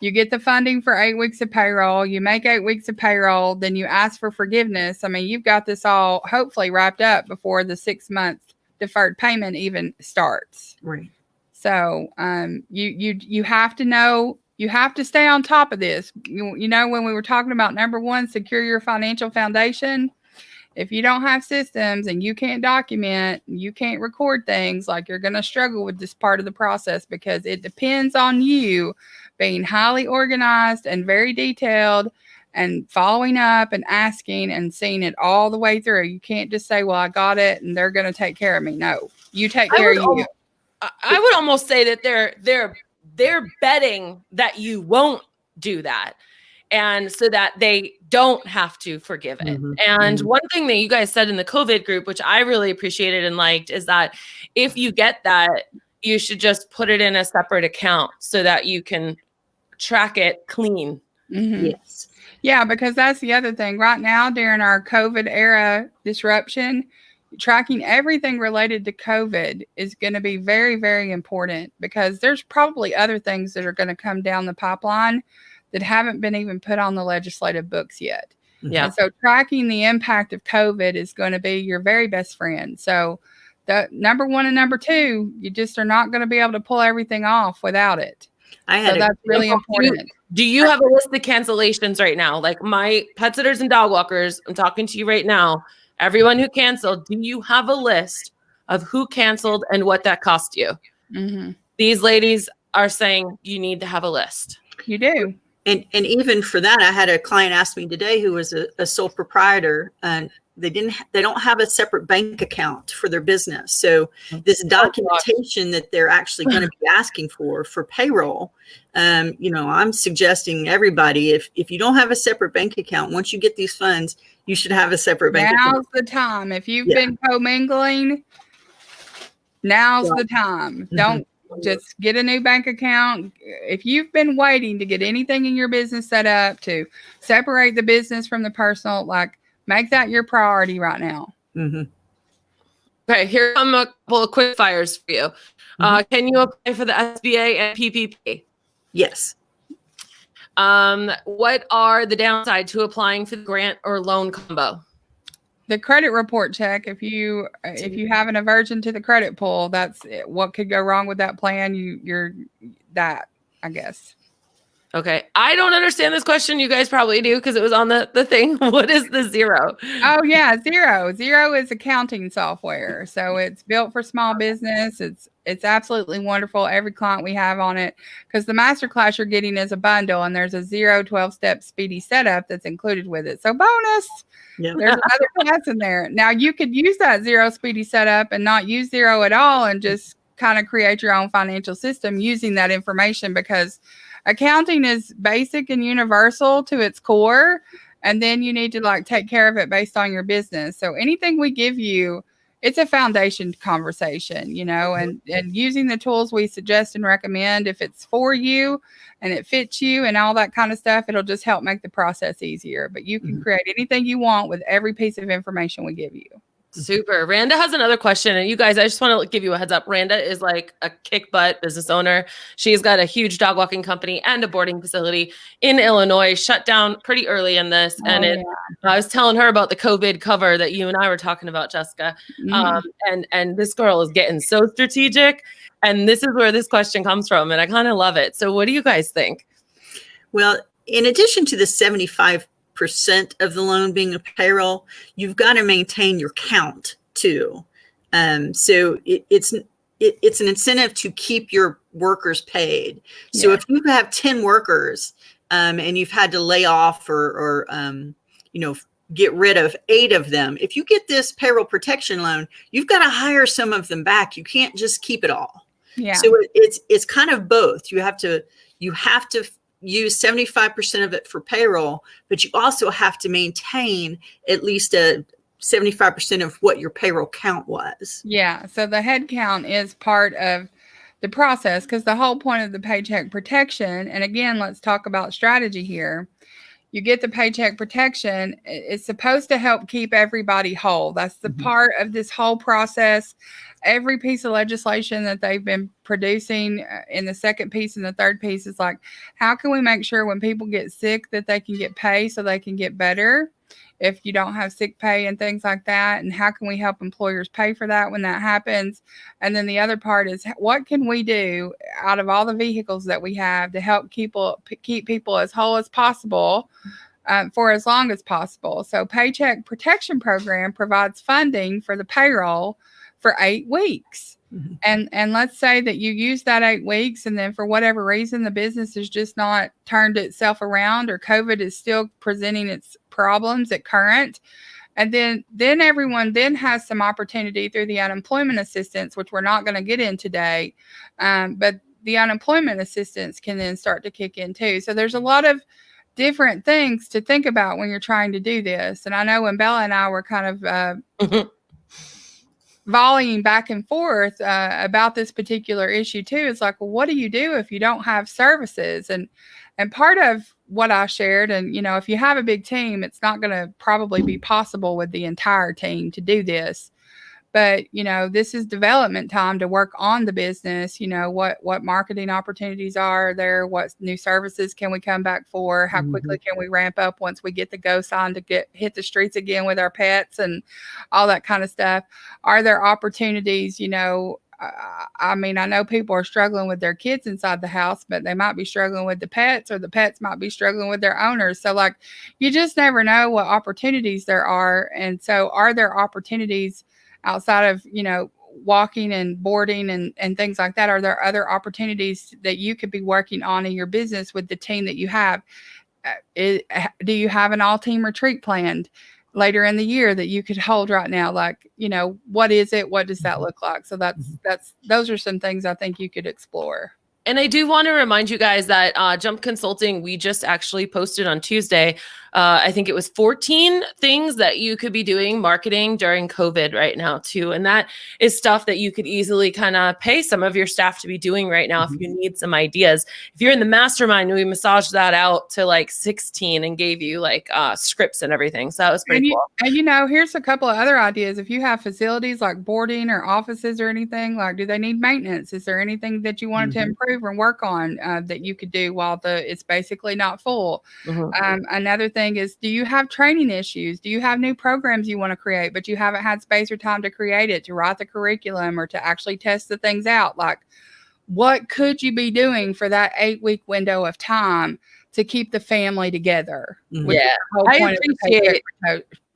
you get the funding for 8 weeks of payroll, you make 8 weeks of payroll, then you ask for forgiveness. I mean, you've got this all hopefully wrapped up before the 6-month deferred payment even starts. Right. So you have to know, you have to stay on top of this. You know, when we were talking about number 1, secure your financial foundation. If you don't have systems and you can't document, you can't record things, like, you're going to struggle with this part of the process, because it depends on you being highly organized and very detailed and following up and asking and seeing it all the way through. You can't just say, well, I got it and they're going to take care of me. No, you take care of you. I would almost say that they're betting that you won't do that, and so that they don't have to forgive it. Mm-hmm. And one thing that you guys said in the COVID group, which I really appreciated and liked, is that if you get that, you should just put it in a separate account so that you can track it clean. Mm-hmm. Yes. Yeah, because that's the other thing. Right now, during our COVID era disruption, tracking everything related to COVID is going to be very, very important, because there's probably other things that are going to come down the pipeline that haven't been even put on the legislative books yet. Yeah. And so tracking the impact of COVID is going to be your very best friend. So the number 1 and number 2, you just are not going to be able to pull everything off without it. So that's really important. Do you have a list of cancellations right now? Like my pet sitters and dog walkers, I'm talking to you right now. Everyone who canceled, do you have a list of who canceled and what that cost you? Mm-hmm. These ladies are saying you need to have a list. You do. And even for that, I had a client ask me today who was a sole proprietor, and they don't have a separate bank account for their business. So this documentation that they're actually going to be asking for payroll, I'm suggesting everybody, if you don't have a separate bank account, once you get these funds, you should have a separate bank account. Now's the time. If you've been commingling, now's the time. Mm-hmm. Don't just get a new bank account. If you've been waiting to get anything in your business set up to separate the business from the personal, make that your priority right now. Mm-hmm. Okay, here come a couple of quick fires for you. Mm-hmm. Can you apply for the SBA and PPP? Yes. What are the downside to applying for the grant or loan combo? The credit report check. If you have an aversion to the credit pull, that's what could go wrong with that plan. You're that, I guess. Okay. I don't understand this question. You guys probably do, because it was on the thing. What is the Zero? Oh yeah, Zero. Zero is accounting software. So it's built for small business. It's absolutely wonderful. Every client we have on it, because the masterclass you're getting is a bundle, and there's a Zero 12-step speedy setup that's included with it. So bonus. Yeah. There's another class in there. Now you could use that Zero speedy setup and not use Zero at all, and just kind of create your own financial system using that information, because accounting is basic and universal to its core, and then you need to take care of it based on your business. So anything we give you, it's a foundation conversation, and using the tools we suggest and recommend, if it's for you and it fits you and all that kind of stuff, it'll just help make the process easier. But you can create anything you want with every piece of information we give you. Super. Randa has another question. And you guys, I just want to give you a heads up. Randa is like a kick butt business owner. She's got a huge dog walking company and a boarding facility in Illinois, shut down pretty early in this. Oh, And I was telling her about the COVID cover that you and I were talking about, Jessica. And this girl is getting so strategic. And this is where this question comes from. And I kind of love it. So what do you guys think? Well, in addition to the 75% of the loan being a payroll, you've got to maintain your count too. So it's an incentive to keep your workers paid. So if you have 10 workers and you've had to lay off or get rid of 8 of them, if you get this payroll protection loan, you've got to hire some of them back. You can't just keep it all. Yeah. So it's kind of both. You have to use 75% of it for payroll, but you also have to maintain at least a 75% of what your payroll count was. Yeah. So the head count is part of the process, because the whole point of the paycheck protection, and again, let's talk about strategy here. You get the paycheck protection. It's supposed to help keep everybody whole. That's the part of this whole process. Every piece of legislation that they've been producing in the second piece and the third piece is like, how can we make sure when people get sick that they can get pay so they can get better if you don't have sick pay and things like that? And how can we help employers pay for that when that happens? And then the other part is, what can we do out of all the vehicles that we have to help keep people as whole as possible for as long as possible? So Paycheck Protection Program provides funding for the payroll for 8 weeks. And let's say that you use that 8 weeks, and then for whatever reason, the business has just not turned itself around, or COVID is still presenting its problems at current. And then everyone then has some opportunity through the unemployment assistance, which we're not going to get in today. But the unemployment assistance can then start to kick in too. So there's a lot of different things to think about when you're trying to do this. And I know when Bella and I were kind of volleying back and forth about this particular issue too, it's like, well, what do you do if you don't have services? And part of what I shared, and if you have a big team, it's not going to probably be possible with the entire team to do this. But this is development time to work on the business. What marketing opportunities are there? What new services can we come back for? How quickly can we ramp up once we get the go sign to hit the streets again with our pets and all that kind of stuff? Are there opportunities? I know people are struggling with their kids inside the house, but they might be struggling with the pets, or the pets might be struggling with their owners. So you just never know what opportunities there are. And so are there opportunities outside of, walking and boarding and things like that? Are there other opportunities that you could be working on in your business with the team that you have? Do you have an all-team retreat planned later in the year that you could hold right now? What is it? What does that look like? So those are some things I think you could explore. And I do want to remind you guys that Jump Consulting, we just actually posted on Tuesday, I think it was 14 things that you could be doing marketing during COVID right now too. And that is stuff that you could easily kind of pay some of your staff to be doing right now if you need some ideas. If you're in the mastermind, we massaged that out to 16 and gave you scripts and everything. So that was pretty cool. And here's a couple of other ideas. If you have facilities like boarding or offices or anything, do they need maintenance? Is there anything that you wanted to improve and work on that you could do while it's basically not full? Another thing is, do you have training issues? Do you have new programs you want to create, but you haven't had space or time to create it, to write the curriculum, or to actually test the things out? What could you be doing for that 8-week window of time to keep the family together? Yeah, I appreciate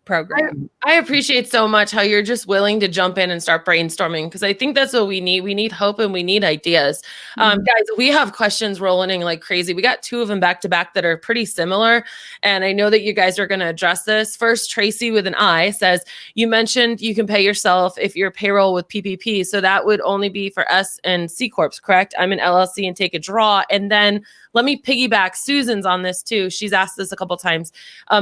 program. I appreciate so much how you're just willing to jump in and start brainstorming, because I think that's what we need. We need hope and we need ideas. Guys, we have questions rolling in like crazy. We got 2 of them back to back that are pretty similar. And I know that you guys are going to address this. First, Tracy with an I says, you mentioned you can pay yourself if you're payroll with PPP. So that would only be for S and C Corps, correct? I'm an LLC and take a draw. And then let me piggyback Susan's on this too. She's asked this a couple times.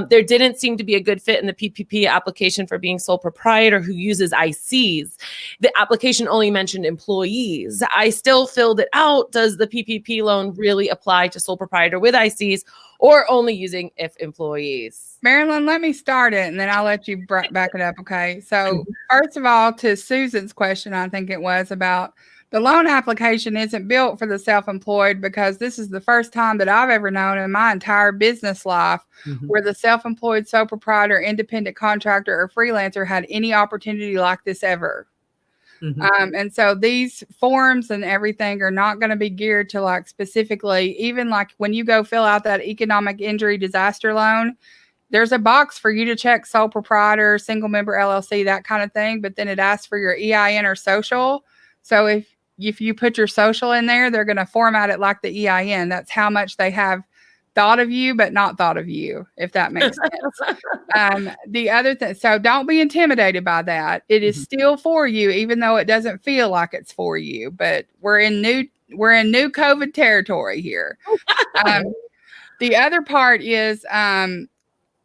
There didn't seem to be a good fit in the PPP application for being sole proprietor who uses ICs. The application only mentioned employees. I still filled it out. Does the PPP loan really apply to sole proprietor with ICs, or only using if employees. Marilyn, let me start it and then I'll let you back it up. Okay. So, first of all, to Susan's question, I think it was about the loan application isn't built for the self-employed because this is the first time that I've ever known in my entire business life where the self-employed, sole proprietor, independent contractor, or freelancer had any opportunity like this ever. And so these forms and everything are not going to be geared to like specifically, even like when you go fill out that economic injury disaster loan, there's a box for you to check sole proprietor, single member LLC, that kind of thing. But then it asks for your EIN or social. So if you put your social in there, they're going to format it like the EIN. That's how much they have thought of you, but not thought of you, if that makes sense. The other thing, so don't be intimidated by that. It is still for you, even though it doesn't feel like it's for you. But we're in new COVID territory here. The other part is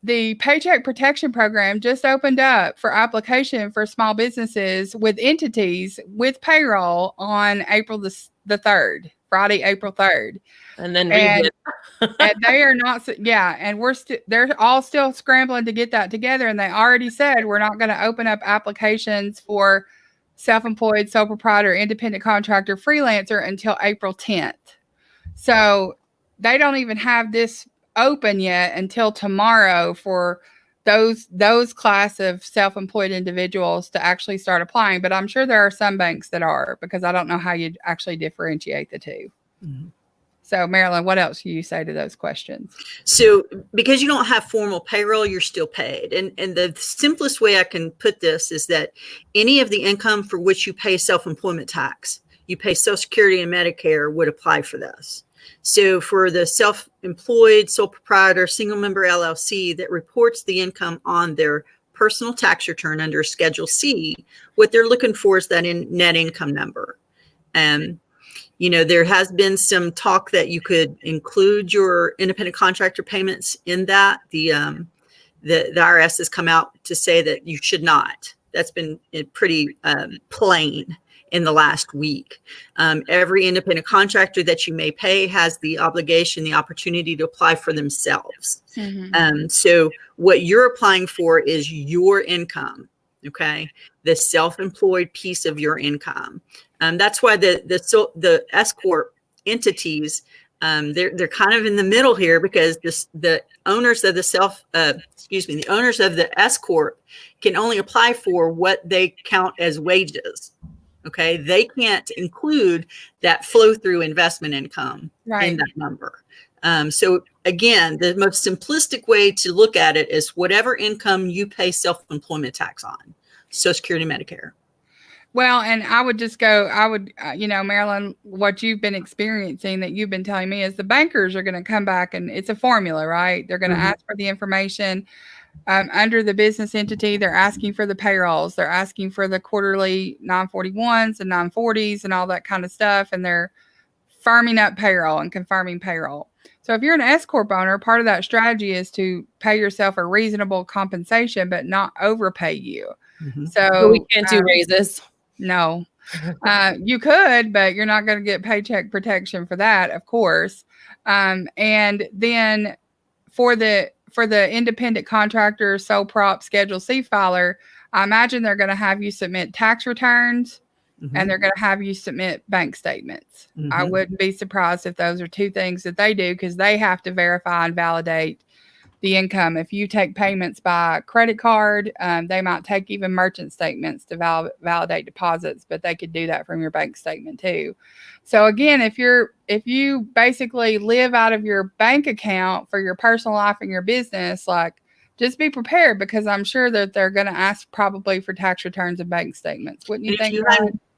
the Paycheck Protection Program just opened up for application for small businesses with entities with payroll on April the 3rd, Friday, April 3rd. And then and they are not, and they're all still scrambling to get that together. And they already said we're not going to open up applications for self-employed, sole proprietor, independent contractor, freelancer until April 10th. So they don't even have this open yet until tomorrow for those class of self-employed individuals to actually start applying. But I'm sure there are some banks that are, because I don't know how you'd actually differentiate the two. So, Marilyn, what else do you say to those questions? So, because you don't have formal payroll, you're still paid. And the simplest way I can put this is that any of the income for which you pay self-employment tax, you pay Social Security and Medicare, would apply for this. So for the self-employed, sole proprietor, single member LLC that reports the income on their personal tax return under Schedule C, what they're looking for is that net income number. There has been some talk that you could include your independent contractor payments in that. The IRS has come out to say that you should not. That's been pretty plain in the last week. Every independent contractor that you may pay has the obligation, the opportunity to apply for themselves. So what you're applying for is your income, okay? The self-employed piece of your income. That's why the S Corp entities, they're kind of in the middle here, because the owners of the owners of the S Corp can only apply for what they count as wages. Okay, they can't include that flow through investment income in that number. So again, the most simplistic way to look at it is whatever income you pay self-employment tax on, Social Security, Medicare. Well, and I would Marilyn, what you've been experiencing that you've been telling me is the bankers are going to come back, and it's a formula, right? They're going to ask for the information. Under the business entity, they're asking for the payrolls. They're asking for the quarterly 941s and 940s and all that kind of stuff. And they're firming up payroll and confirming payroll. So if you're an S Corp owner, part of that strategy is to pay yourself a reasonable compensation, but not overpay you. So we can't do raises. No, you could, but you're not going to get paycheck protection for that, of course. And then for the independent contractor, sole prop, Schedule C filer, I imagine they're going to have you submit tax returns and they're going to have you submit bank statements. I wouldn't be surprised if those are two things that they do, because they have to verify and validate the income. If you take payments by credit card, they might take even merchant statements to validate deposits, but they could do that from your bank statement too. So again, if you basically live out of your bank account for your personal life and your business, like, just be prepared, because I'm sure that they're going to ask probably for tax returns and bank statements. Wouldn't you think?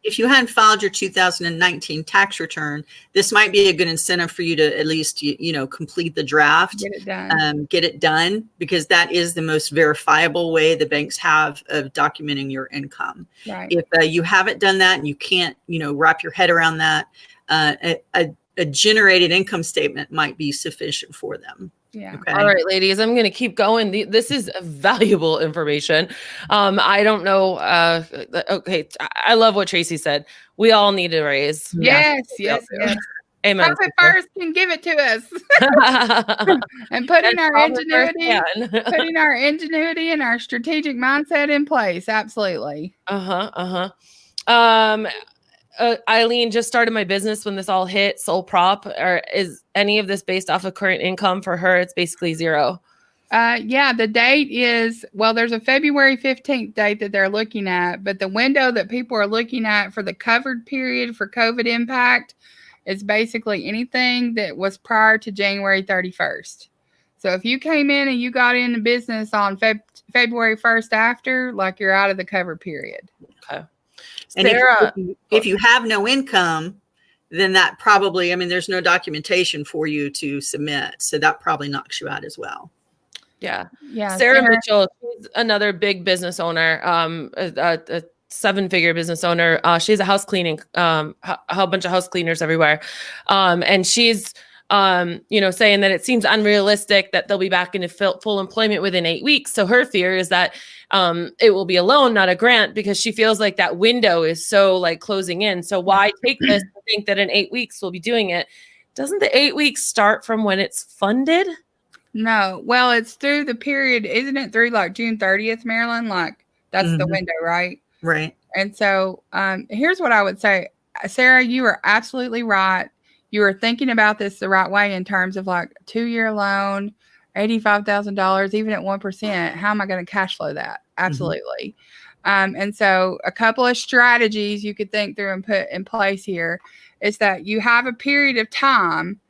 If you hadn't filed your 2019 tax return, this might be a good incentive for you to at least, complete the draft, get it done, because that is the most verifiable way the banks have of documenting your income. Right. If you haven't done that and you can't, wrap your head around that, a generated income statement might be sufficient for them. Yeah. Okay. All right, ladies, I'm going to keep going. This is valuable information. I don't know. Okay. I love what Tracy said. We all need a raise. Yes. Amen. Profit first can give it to us. And putting our ingenuity and our strategic mindset in place. Absolutely. Eileen just started my business when this all hit, sole prop. Or is any of this based off of current income for her? It's basically zero. Yeah, the date is, well, there's a February 15th date that they're looking at, but the window that people are looking at for the covered period for COVID impact is basically anything that was prior to January 31st. So if you came in and you got into business on February 1st after, like, you're out of the covered period. Okay. And if you have no income, then that probably, I mean, there's no documentation for you to submit. So that probably knocks you out as well. Yeah. Yeah. Sarah Mitchell, she's another big business owner, a 7-figure business owner. She's a house cleaning, a whole bunch of house cleaners everywhere. And she's, saying that it seems unrealistic that they'll be back into full employment within 8 weeks. So her fear is that it will be a loan, not a grant, because she feels like that window is so like closing in. So why take this and think that in 8 weeks we'll be doing it? Doesn't the 8 weeks start from when it's funded? No. Well, it's through the period, isn't it through like June 30th, Marilyn? Like that's the window, right? Right. And so here's what I would say. Sarah, you are absolutely right. You are thinking about this the right way in terms of like 2-year loan, $85,000, even at 1%. How am I going to cash flow that? Absolutely. And so a couple of strategies you could think through and put in place here is that you have a period of time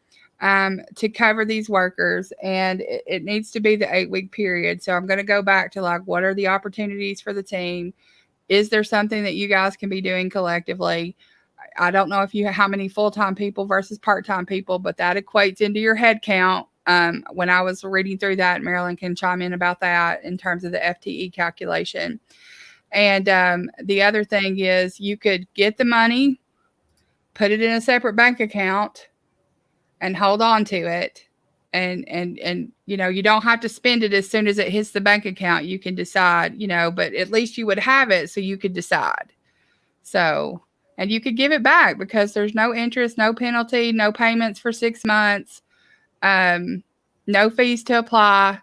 to cover these workers, and it needs to be the 8-week period. So I'm going to go back to like, what are the opportunities for the team? Is there something that you guys can be doing collectively? I don't know how many full-time people versus part-time people, but that equates into your head count. When I was reading through that, Marilyn can chime in about that in terms of the FTE calculation. And the other thing is you could get the money, put it in a separate bank account, and hold on to it. And you don't have to spend it as soon as it hits the bank account. You can decide, but at least you would have it so you could decide. So, and you could give it back because there's no interest, no penalty, no payments for 6 months, no fees to apply.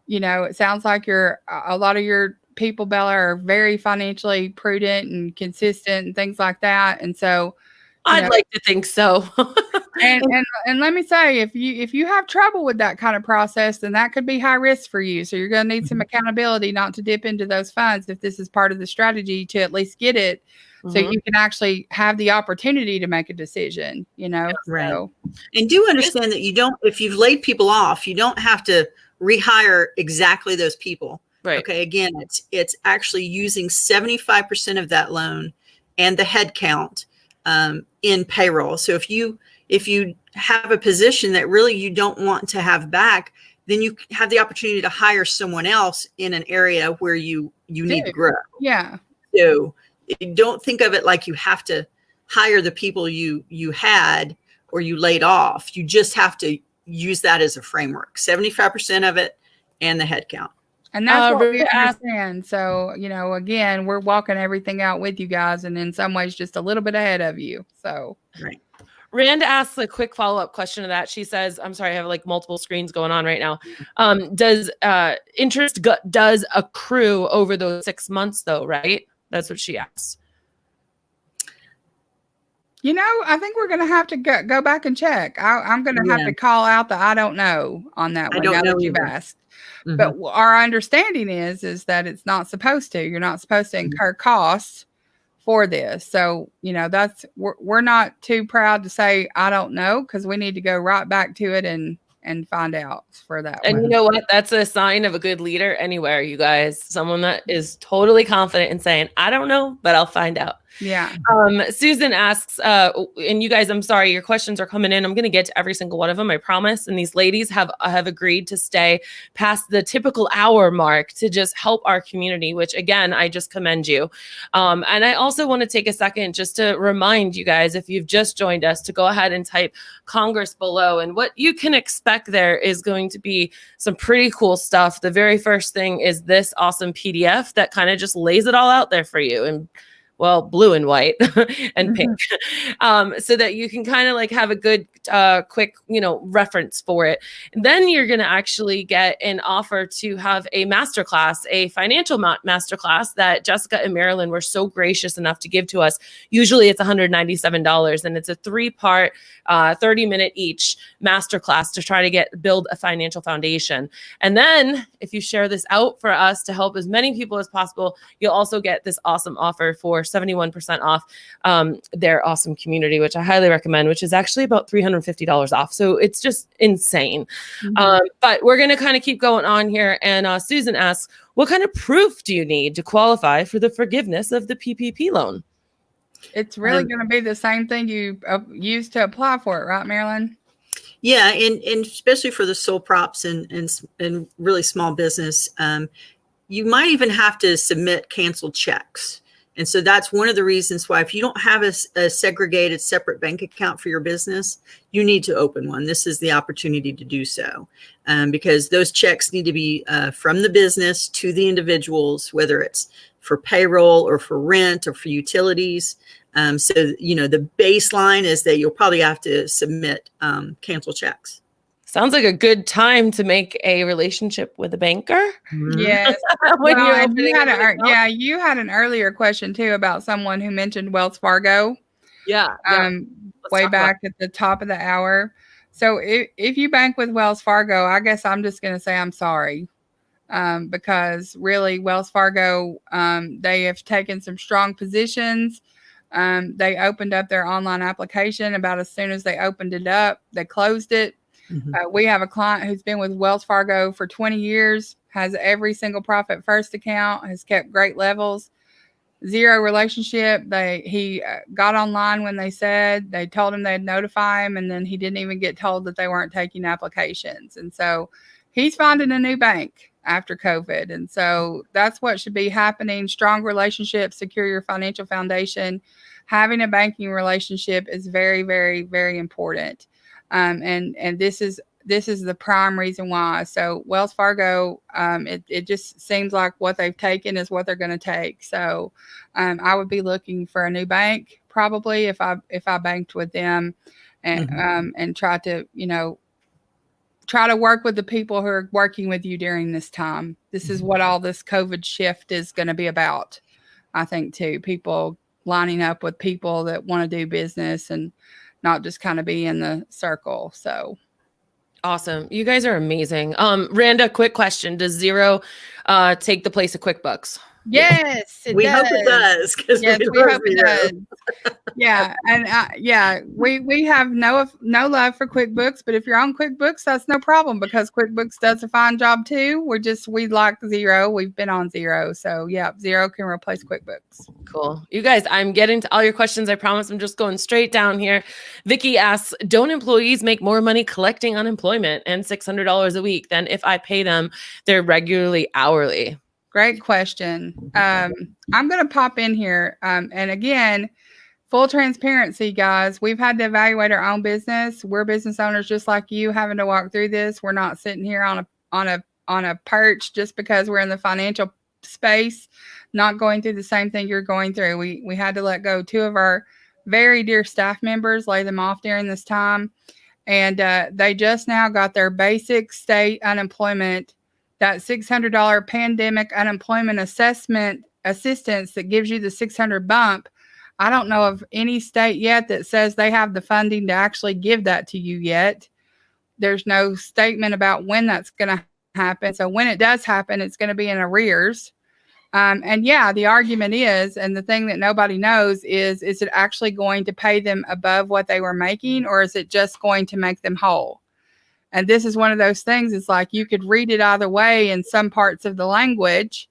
It sounds like a lot of your people, Bella, are very financially prudent and consistent and things like that. And so I'd like to think so. and let me say, if you have trouble with that kind of process, then that could be high risk for you. So you're going to need some accountability not to dip into those funds if this is part of the strategy to at least get it. So you can actually have the opportunity to make a decision, Right. So. And do understand that if you've laid people off, you don't have to rehire exactly those people. Right. Okay. Again, it's actually using 75% of that loan and the head count in payroll. So if you have a position that really you don't want to have back, then you have the opportunity to hire someone else in an area where you need to grow. Yeah. So don't think of it like you have to hire the people you had or you laid off. You just have to use that as a framework, 75% of it and the head count. And that's what we understand. So, again, we're walking everything out with you guys, and in some ways just a little bit ahead of you. So, right. Rand asks a quick follow-up question to that. She says, I'm sorry, I have like multiple screens going on right now. Does interest does accrue over those 6 months though, right? That's what she asks. I think we're going to have to go back and check. I'm going to have to call out the I don't know on that one now that you've asked. Mm-hmm. But our understanding is that it's not supposed to. You're not supposed to incur costs for this. So, we're not too proud to say I don't know, because we need to go right back to it and find out for that. And you know what? That's a sign of a good leader anywhere, you guys. Someone that is totally confident in saying, I don't know, but I'll find out. Yeah. Susan asks, and you guys, I'm sorry, your questions are coming in. I'm going to get to every single one of them, I promise. And these ladies have agreed to stay past the typical hour mark to just help our community, which again, I just commend you. And I also want to take a second just to remind you guys, if you've just joined us, to go ahead and type Congress below. And what you can expect there is going to be some pretty cool stuff. The very first thing is this awesome PDF that kind of just lays it all out there for you. And well, blue and white and pink, so that you can kind of like have a good, quick, reference for it. And then you're going to actually get an offer to have a masterclass, a financial masterclass that Jessica and Marilyn were so gracious enough to give to us. Usually it's $197, and it's a 3-part, 30-minute each masterclass to try to build a financial foundation. And then if you share this out for us to help as many people as possible, you'll also get this awesome offer for 71% off their awesome community, which I highly recommend, which is actually about $350 off. So it's just insane. But we're going to kind of keep going on here. And Susan asks, what kind of proof do you need to qualify for the forgiveness of the PPP loan? It's really going to be the same thing you used to apply for it, right, Marilyn? Yeah, and especially for the sole props and really small business, you might even have to submit canceled checks. And so that's one of the reasons why, if you don't have a segregated separate bank account for your business, you need to open one. This is the opportunity to do so, because those checks need to be from the business to the individuals, whether it's for payroll or for rent or for utilities. So, the baseline is that you'll probably have to submit cancel checks. Sounds like a good time to make a relationship with a banker. Yes. When you had an earlier question too about someone who mentioned Wells Fargo. Yeah. Way back at the top of the hour. So if you bank with Wells Fargo, I guess I'm just going to say I'm sorry. Because really Wells Fargo, they have taken some strong positions. They opened up their online application about as soon as they opened it up, they closed it. We have a client who's been with Wells Fargo for 20 years, has every single Profit First account, has kept great levels, zero relationship. He got online when they said, they told him they'd notify him, and then he didn't even get told that they weren't taking applications. And so he's finding a new bank after COVID. And so that's what should be happening. Strong relationships, secure your financial foundation. Having a banking relationship is very, very, very important. And this is the prime reason why. So Wells Fargo, it just seems like what they've taken is what they're going to take. So I would be looking for a new bank probably if I banked with them, and try to work with the people who are working with you during this time. This is what all this COVID shift is going to be about, I think, too. People lining up with people that want to do business and not just kind of be in the circle. So awesome. You guys are amazing. Randa, quick question. Does Zero take the place of QuickBooks? Yes, we hope it does. Yes, we hope it does. Yeah, and we have no love for QuickBooks, but if you're on QuickBooks, that's no problem, because QuickBooks does a fine job too. We like Zero. We've been on Zero, so yeah, Zero can replace QuickBooks. Cool. You guys, I'm getting to all your questions. I promise I'm just going straight down here. Vicky asks, don't employees make more money collecting unemployment and $600 a week than if I pay them their regularly hourly? Great question. I'm going to pop in here. And again, full transparency, guys, we've had to evaluate our own business. We're business owners just like you, having to walk through this. We're not sitting here on a perch just because we're in the financial space, not going through the same thing you're going through. We had to let go 2 of our very dear staff members, lay them off during this time. And they just now got their basic state unemployment, that $600 pandemic unemployment assistance that gives you the 600 bump. I don't know of any state yet that says they have the funding to actually give that to you yet. There's no statement about when that's going to happen. So when it does happen, it's going to be in arrears. And yeah, the argument is, and the thing that nobody knows is it actually going to pay them above what they were making, or is it just going to make them whole? And this is one of those things. It's like you could read it either way in some parts of the language,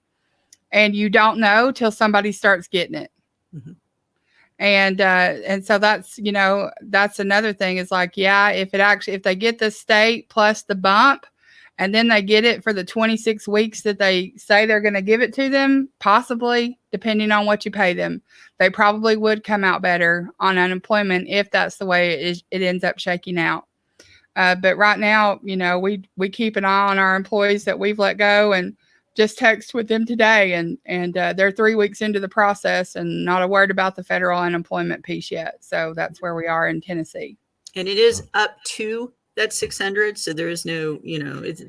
and you don't know till somebody starts getting it. And so that's another thing. Is like, yeah, if they get the state plus the bump, and then they get it for the 26 weeks that they say they're going to give it to them, possibly, depending on what you pay them, they probably would come out better on unemployment if that's the way it ends up shaking out. But right now, we keep an eye on our employees that we've let go, and just text with them today, and they're 3 weeks into the process and not a word about the federal unemployment piece yet. So that's where we are in Tennessee. And it is up to that 600. So there is no,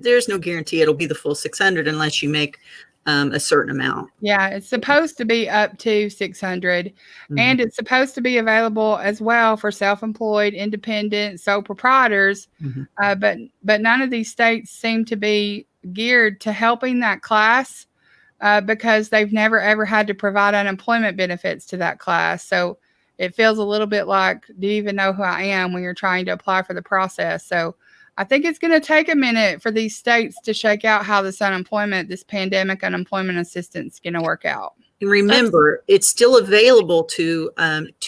there's no guarantee it'll be the full 600 unless you make a certain amount. Yeah, it's supposed to be up to 600, and it's supposed to be available as well for self-employed, independent, sole proprietors. But none of these states seem to be geared to helping that class because they've never ever had to provide unemployment benefits to that class. So it feels a little bit like, do you even know who I am when you're trying to apply for the process? So I think it's going to take a minute for these states to shake out how this pandemic unemployment assistance is going to work out. And remember, it's still available to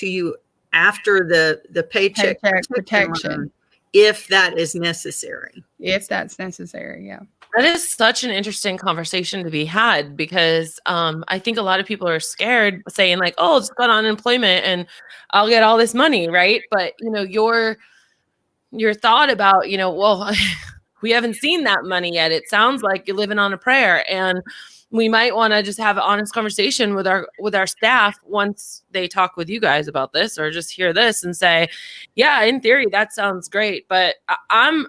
you after the paycheck protection if that is necessary. If that's necessary, yeah. That is such an interesting conversation to be had because I think a lot of people are scared saying like, oh, just got unemployment and I'll get all this money, right? But, your thought about, well, we haven't seen that money yet. It sounds like you're living on a prayer, and we might want to just have an honest conversation with our staff once they talk with you guys about this, or just hear this and say, yeah, in theory, that sounds great, but I'm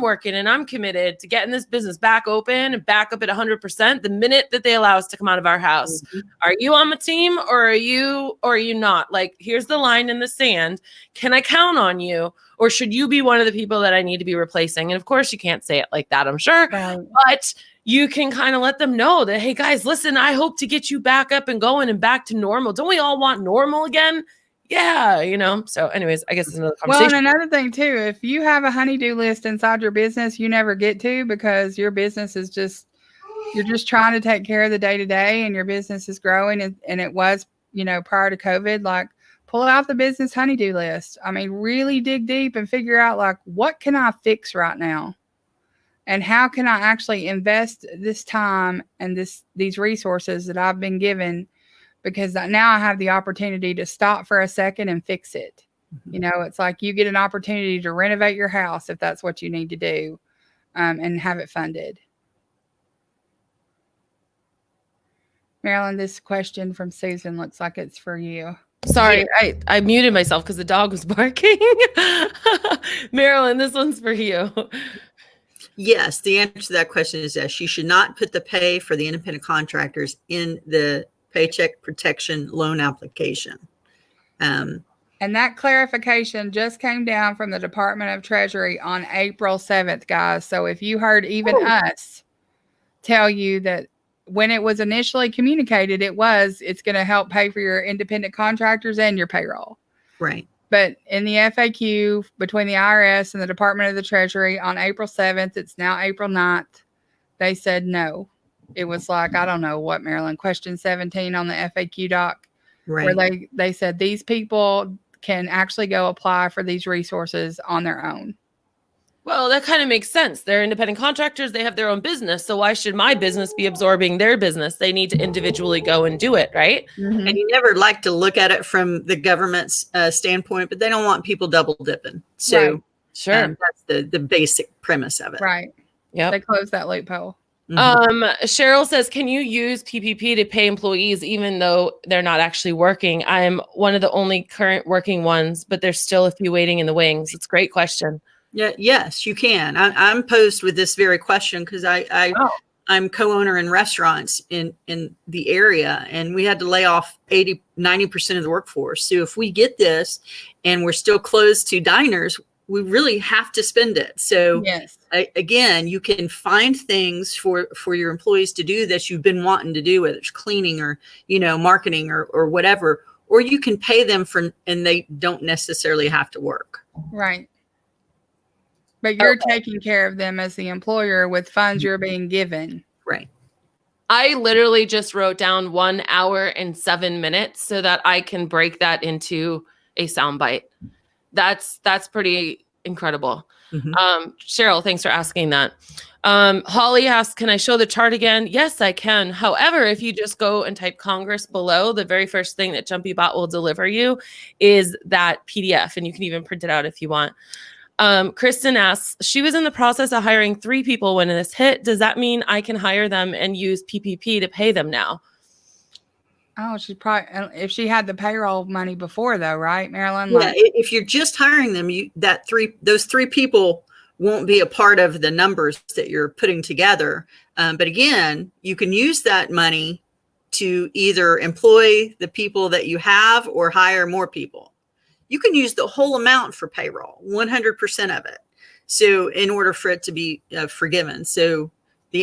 working and I'm committed to getting this business back open and back up at 100% the minute that they allow us to come out of our house. Are you on the team or are you not? Like, here's the line in the sand. Can I count on you? Or should you be one of the people that I need to be replacing? And of course you can't say it like that, I'm sure, but you can kind of let them know that, hey guys, listen, I hope to get you back up and going and back to normal. Don't we all want normal again? Yeah. So anyways, I guess it's another conversation. Well, and another thing too, if you have a honey-do list inside your business, you never get to, because your business is you're just trying to take care of the day-to-day, and your business is growing. And it was, prior to COVID, like, pull out the business honey-do list. I mean, really dig deep and figure out, like, what can I fix right now? And how can I actually invest this time and these resources that I've been given? Because now I have the opportunity to stop for a second and fix it. It's like you get an opportunity to renovate your house if that's what you need to do, and have it funded. Marilyn, this question from Susan looks like it's for you. Sorry, I muted myself because the dog was barking. Marilyn, this one's for you. Yes, the answer to that question is yes. You should not put the pay for the independent contractors in the paycheck protection loan application. And that clarification just came down from the Department of Treasury on April 7th, guys. So if you heard even us tell you that when it was initially communicated, it's going to help pay for your independent contractors and your payroll. Right. But in the FAQ between the IRS and the Department of the Treasury on April 7th, it's now April 9th, they said no. It was like, I don't know what, Marilyn, question 17 on the FAQ doc, right, where they said these people can actually go apply for these resources on their own. Well, that kind of makes sense. They're independent contractors. They have their own business. So why should my business be absorbing their business? They need to individually go and do it, right? And you never like to look at it from the government's standpoint, but they don't want people double dipping. So sure, that's the basic premise of it. Right. Yeah. They closed that loophole. Cheryl says, can you use PPP to pay employees even though they're not actually working? I'm one of the only current working ones, but there's still a few waiting in the wings. It's a great question. Yeah, yes, you can. I'm posed with this very question because I'm co-owner in restaurants in the area, and we had to lay off 90% of the workforce. So if we get this and we're still closed to diners, we really have to spend it. So yes, again, you can find things for your employees to do that you've been wanting to do, whether it's cleaning or, marketing or whatever, or you can pay them and they don't necessarily have to work. Right. But you're taking care of them as the employer with funds you're being given. Right. I literally just wrote down 1 hour and 7 minutes so that I can break that into a soundbite. That's pretty incredible. Cheryl, thanks for asking that. Holly asks, can I show the chart again? Yes, I can. However, if you just go and type Congress below, the very first thing that JumpyBot will deliver you is that PDF, and you can even print it out if you want. Kristen asks, she was in the process of hiring 3 people when this hit. Does that mean I can hire them and use PPP to pay them now? Oh, she's probably, if she had the payroll money before though, right, Marilyn? Yeah, if you're just hiring them, those 3 people won't be a part of the numbers that you're putting together. But again, you can use that money to either employ the people that you have or hire more people. You can use the whole amount for payroll, 100% of it. So in order for it to be forgiven. So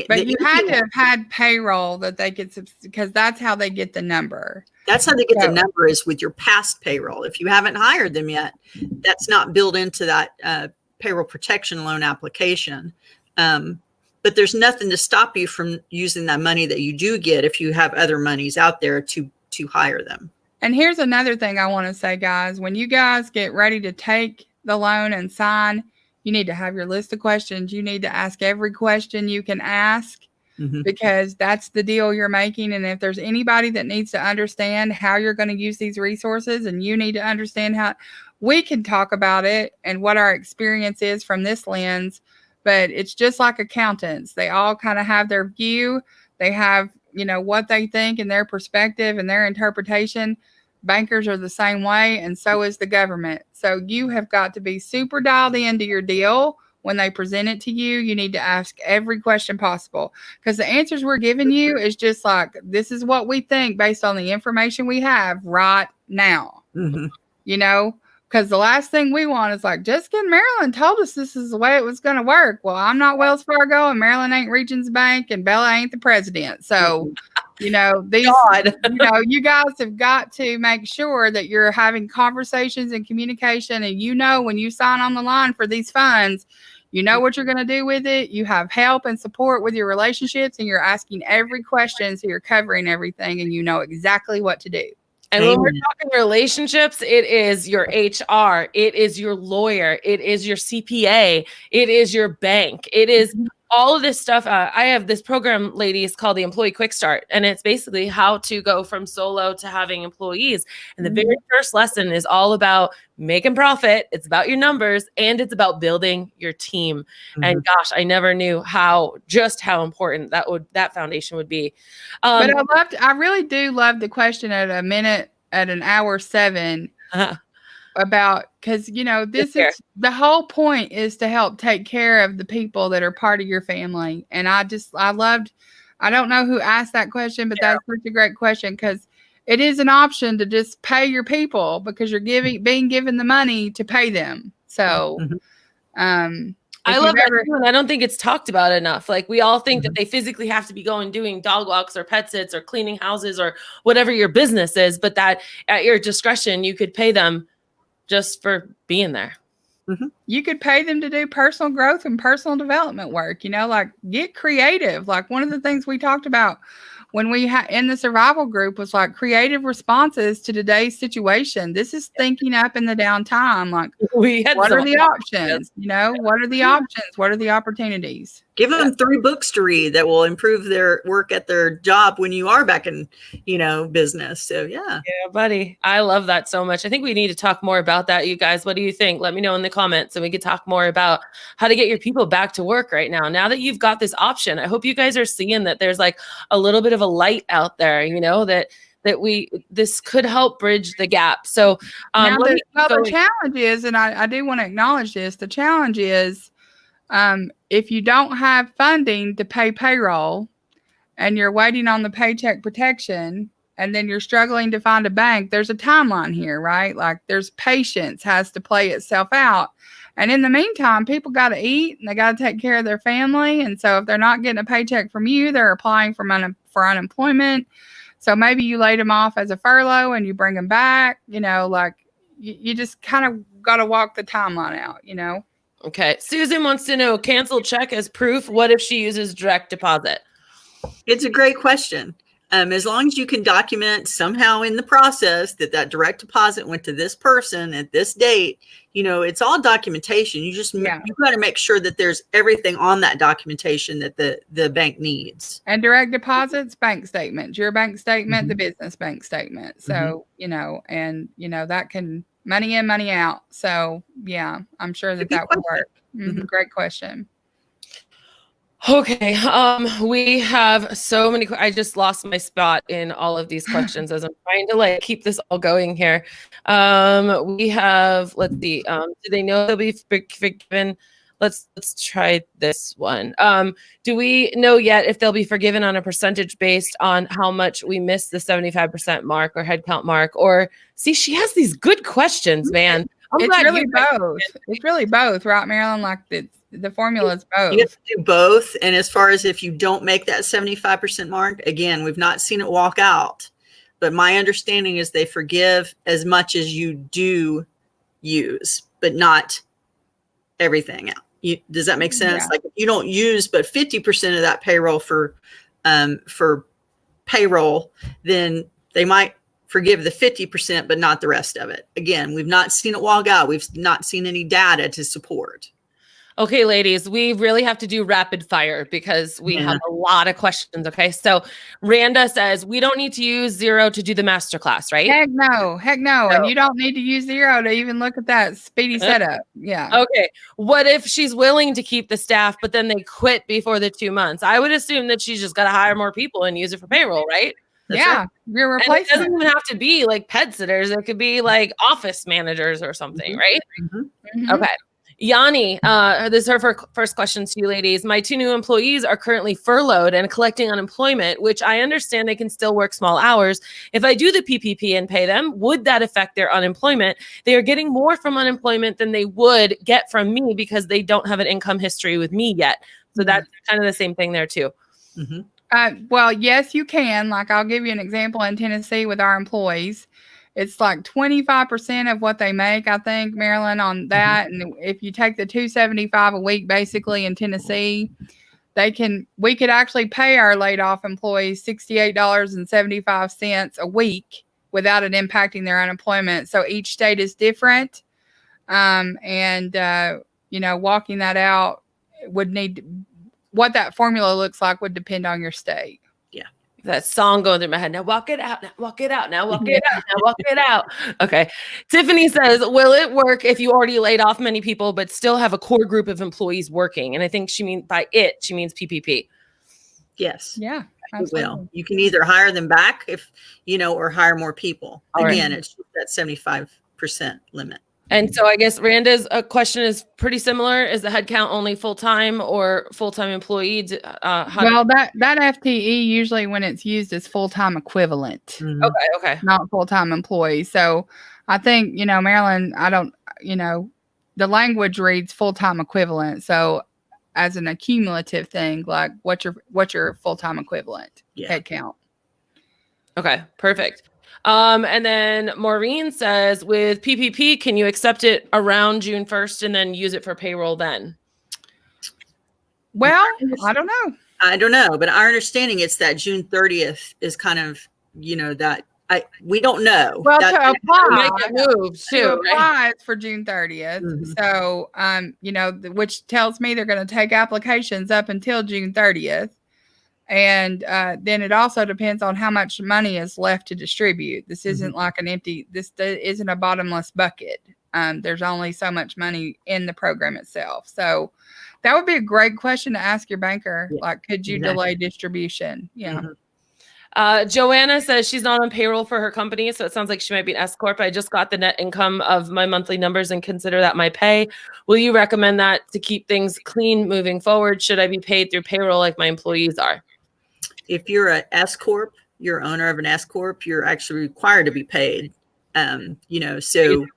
but you had to have had payroll that they could, because that's how they get the number. That's how they get the number, is with your past payroll. If you haven't hired them yet, that's not built into that payroll protection loan application. But there's nothing to stop you from using that money that you do get if you have other monies out there to hire them. And here's another thing I want to say, guys. When you guys get ready to take the loan and sign, you need to have your list of questions. You need to ask every question you can ask, because that's the deal you're making. And if there's anybody that needs to understand how you're going to use these resources, and you need to understand how, we can talk about it and what our experience is from this lens, but it's just like accountants. They all kind of have their view. They have, what they think and their perspective and their interpretation. Bankers are the same way, and so is the government. So you have got to be super dialed into your deal when they present it to you. You need to ask every question possible, because the answers we're giving you is just like, this is what we think based on the information we have right now. Because the last thing we want is like, Jessica and Marilyn told us this is the way it was going to work. Well, I'm not Wells Fargo, and Marilyn ain't Regions Bank, and Bella ain't the president. So, you guys have got to make sure that you're having conversations and communication. And when you sign on the line for these funds, you know what you're going to do with it. You have help and support with your relationships, and you're asking every question. So you're covering everything, and you know exactly what to do. And when we're talking relationships, it is your HR, it is your lawyer, it is your CPA, it is your bank, it is all of this stuff. I have this program, ladies, called the Employee Quick Start, and it's basically how to go from solo to having employees. And the very first lesson is all about making profit. It's about your numbers, and it's about building your team. And gosh, I never knew how important that foundation would be. But I really do love the question at an hour 7 about, because this is the whole point, is to help take care of the people that are part of your family. And I don't know who asked that question, but that's such a great question, because it is an option to just pay your people, because you're being given the money to pay them. So I love that too, and I don't think it's talked about enough. Like, we all think that they physically have to be doing dog walks or pet sits or cleaning houses or whatever your business is, but that at your discretion, you could pay them just for being there. You could pay them to do personal growth and personal development work, like get creative. Like, one of the things we talked about when we in the survival group was like creative responses to today's situation. This is thinking up in the downtime. Like, what are the options? What are the options? What are the opportunities? Give them 3 books to read that will improve their work at their job when you are back in, business. So, yeah, buddy. I love that so much. I think we need to talk more about that. You guys, what do you think? Let me know in the comments, so we could talk more about how to get your people back to work right now. Now that you've got this option, I hope you guys are seeing that there's like a little bit of a light out there, this could help bridge the gap. So, the challenge is, and I do want to acknowledge this, the challenge is, if you don't have funding to pay payroll, and you're waiting on the paycheck protection, and then you're struggling to find a bank, there's a timeline here, right? Like, there's patience has to play itself out. And in the meantime, people got to eat, and they got to take care of their family. And so if they're not getting a paycheck from you, they're applying for unemployment. So maybe you laid them off as a furlough and you bring them back, you just kind of got to walk the timeline out, Okay. Susan wants to know, cancel check as proof. What if she uses direct deposit? It's a great question. As long as you can document somehow in the process that direct deposit went to this person at this date, it's all documentation. You just, you've got to make sure that there's everything on that documentation that the bank needs. And direct deposits, bank statements, your bank statement, the business bank statement. So, that can money in, money out. So yeah, I'm sure that that would work. Great question. Okay. We have so many. I just lost my spot in all of these questions as I'm trying to like keep this all going here. We have, let's see. Do they know they'll be forgiven? Let's try this one. Do we know yet if they'll be forgiven on a percentage based on how much we missed the 75% mark or headcount mark? Or see, she has these good questions, man. It's really both. It's really both, right, Marilyn? Like the formula is both. You have to do both. And as far as if you don't make that 75% mark, again, we've not seen it walk out. But my understanding is they forgive as much as you do use, but not everything out. Does that make sense? Yeah. Like if you don't use but 50% of that payroll for payroll, then they might forgive the 50%, but not the rest of it. Again, we've not seen it walk out. We've not seen any data to support. Okay, ladies, we really have to do rapid fire because we have a lot of questions. Okay. So Randa says we don't need to use Zero to do the masterclass, right? Heck no. And you don't need to use Zero to even look at that speedy setup. Yeah. Okay. What if she's willing to keep the staff, but then they quit before the 2 months? I would assume that she's just got to hire more people and use it for payroll, right? You're replacing. It doesn't even have to be like pet sitters. It could be like office managers or something, right? Okay. Yanni, this is her first question to you ladies. My 2 new employees are currently furloughed and collecting unemployment, which I understand they can still work small hours. If I do the PPP and pay them, would that affect their unemployment? They are getting more from unemployment than they would get from me because they don't have an income history with me yet. So that's kind of the same thing there too. Well, yes, you can. Like I'll give you an example in Tennessee with our employees. It's like 25% of what they make, I think, Marilyn, on that. And if you take the $275 a week, basically in Tennessee, we could actually pay our laid off employees $68.75 a week without it impacting their unemployment. So each state is different. Walking that out what that formula looks like would depend on your state. That song going through my head. Now walk it out. Now walk it out. Now walk it out. Now walk it out. Okay. Tiffany says, will it work if you already laid off many people, but still have a core group of employees working? And I think she means PPP. Yes. Yeah. Absolutely. Well, you can either hire them back or hire more people. Again, it's that 75% limit. And so I guess Randa's question is pretty similar. Is the headcount only full-time or full-time employee? That FTE usually when it's used is full-time equivalent. Okay. Not full-time employee. So I think, Marilyn, the language reads full-time equivalent. So as an accumulative thing, like what's your full-time equivalent headcount? Okay, perfect. And then Maureen says, with PPP, can you accept it around June 1st and then use it for payroll then? Well, I don't know. But our understanding it's that June 30th is kind of, that we don't know. Well, to apply, might get moved too, apply it's for June 30th. So, which tells me they're going to take applications up until June 30th. And then it also depends on how much money is left to distribute. This isn't like this isn't a bottomless bucket. There's only so much money in the program itself. So that would be a great question to ask your banker. Yeah, like, could you delay distribution? Yeah. Joanna says she's not on payroll for her company, so it sounds like she might be an S Corp. I just got the net income of my monthly numbers and consider that my pay. Will you recommend that to keep things clean moving forward? Should I be paid through payroll like my employees are? If you're an S Corp, you're owner of an S Corp, you're actually required to be paid, so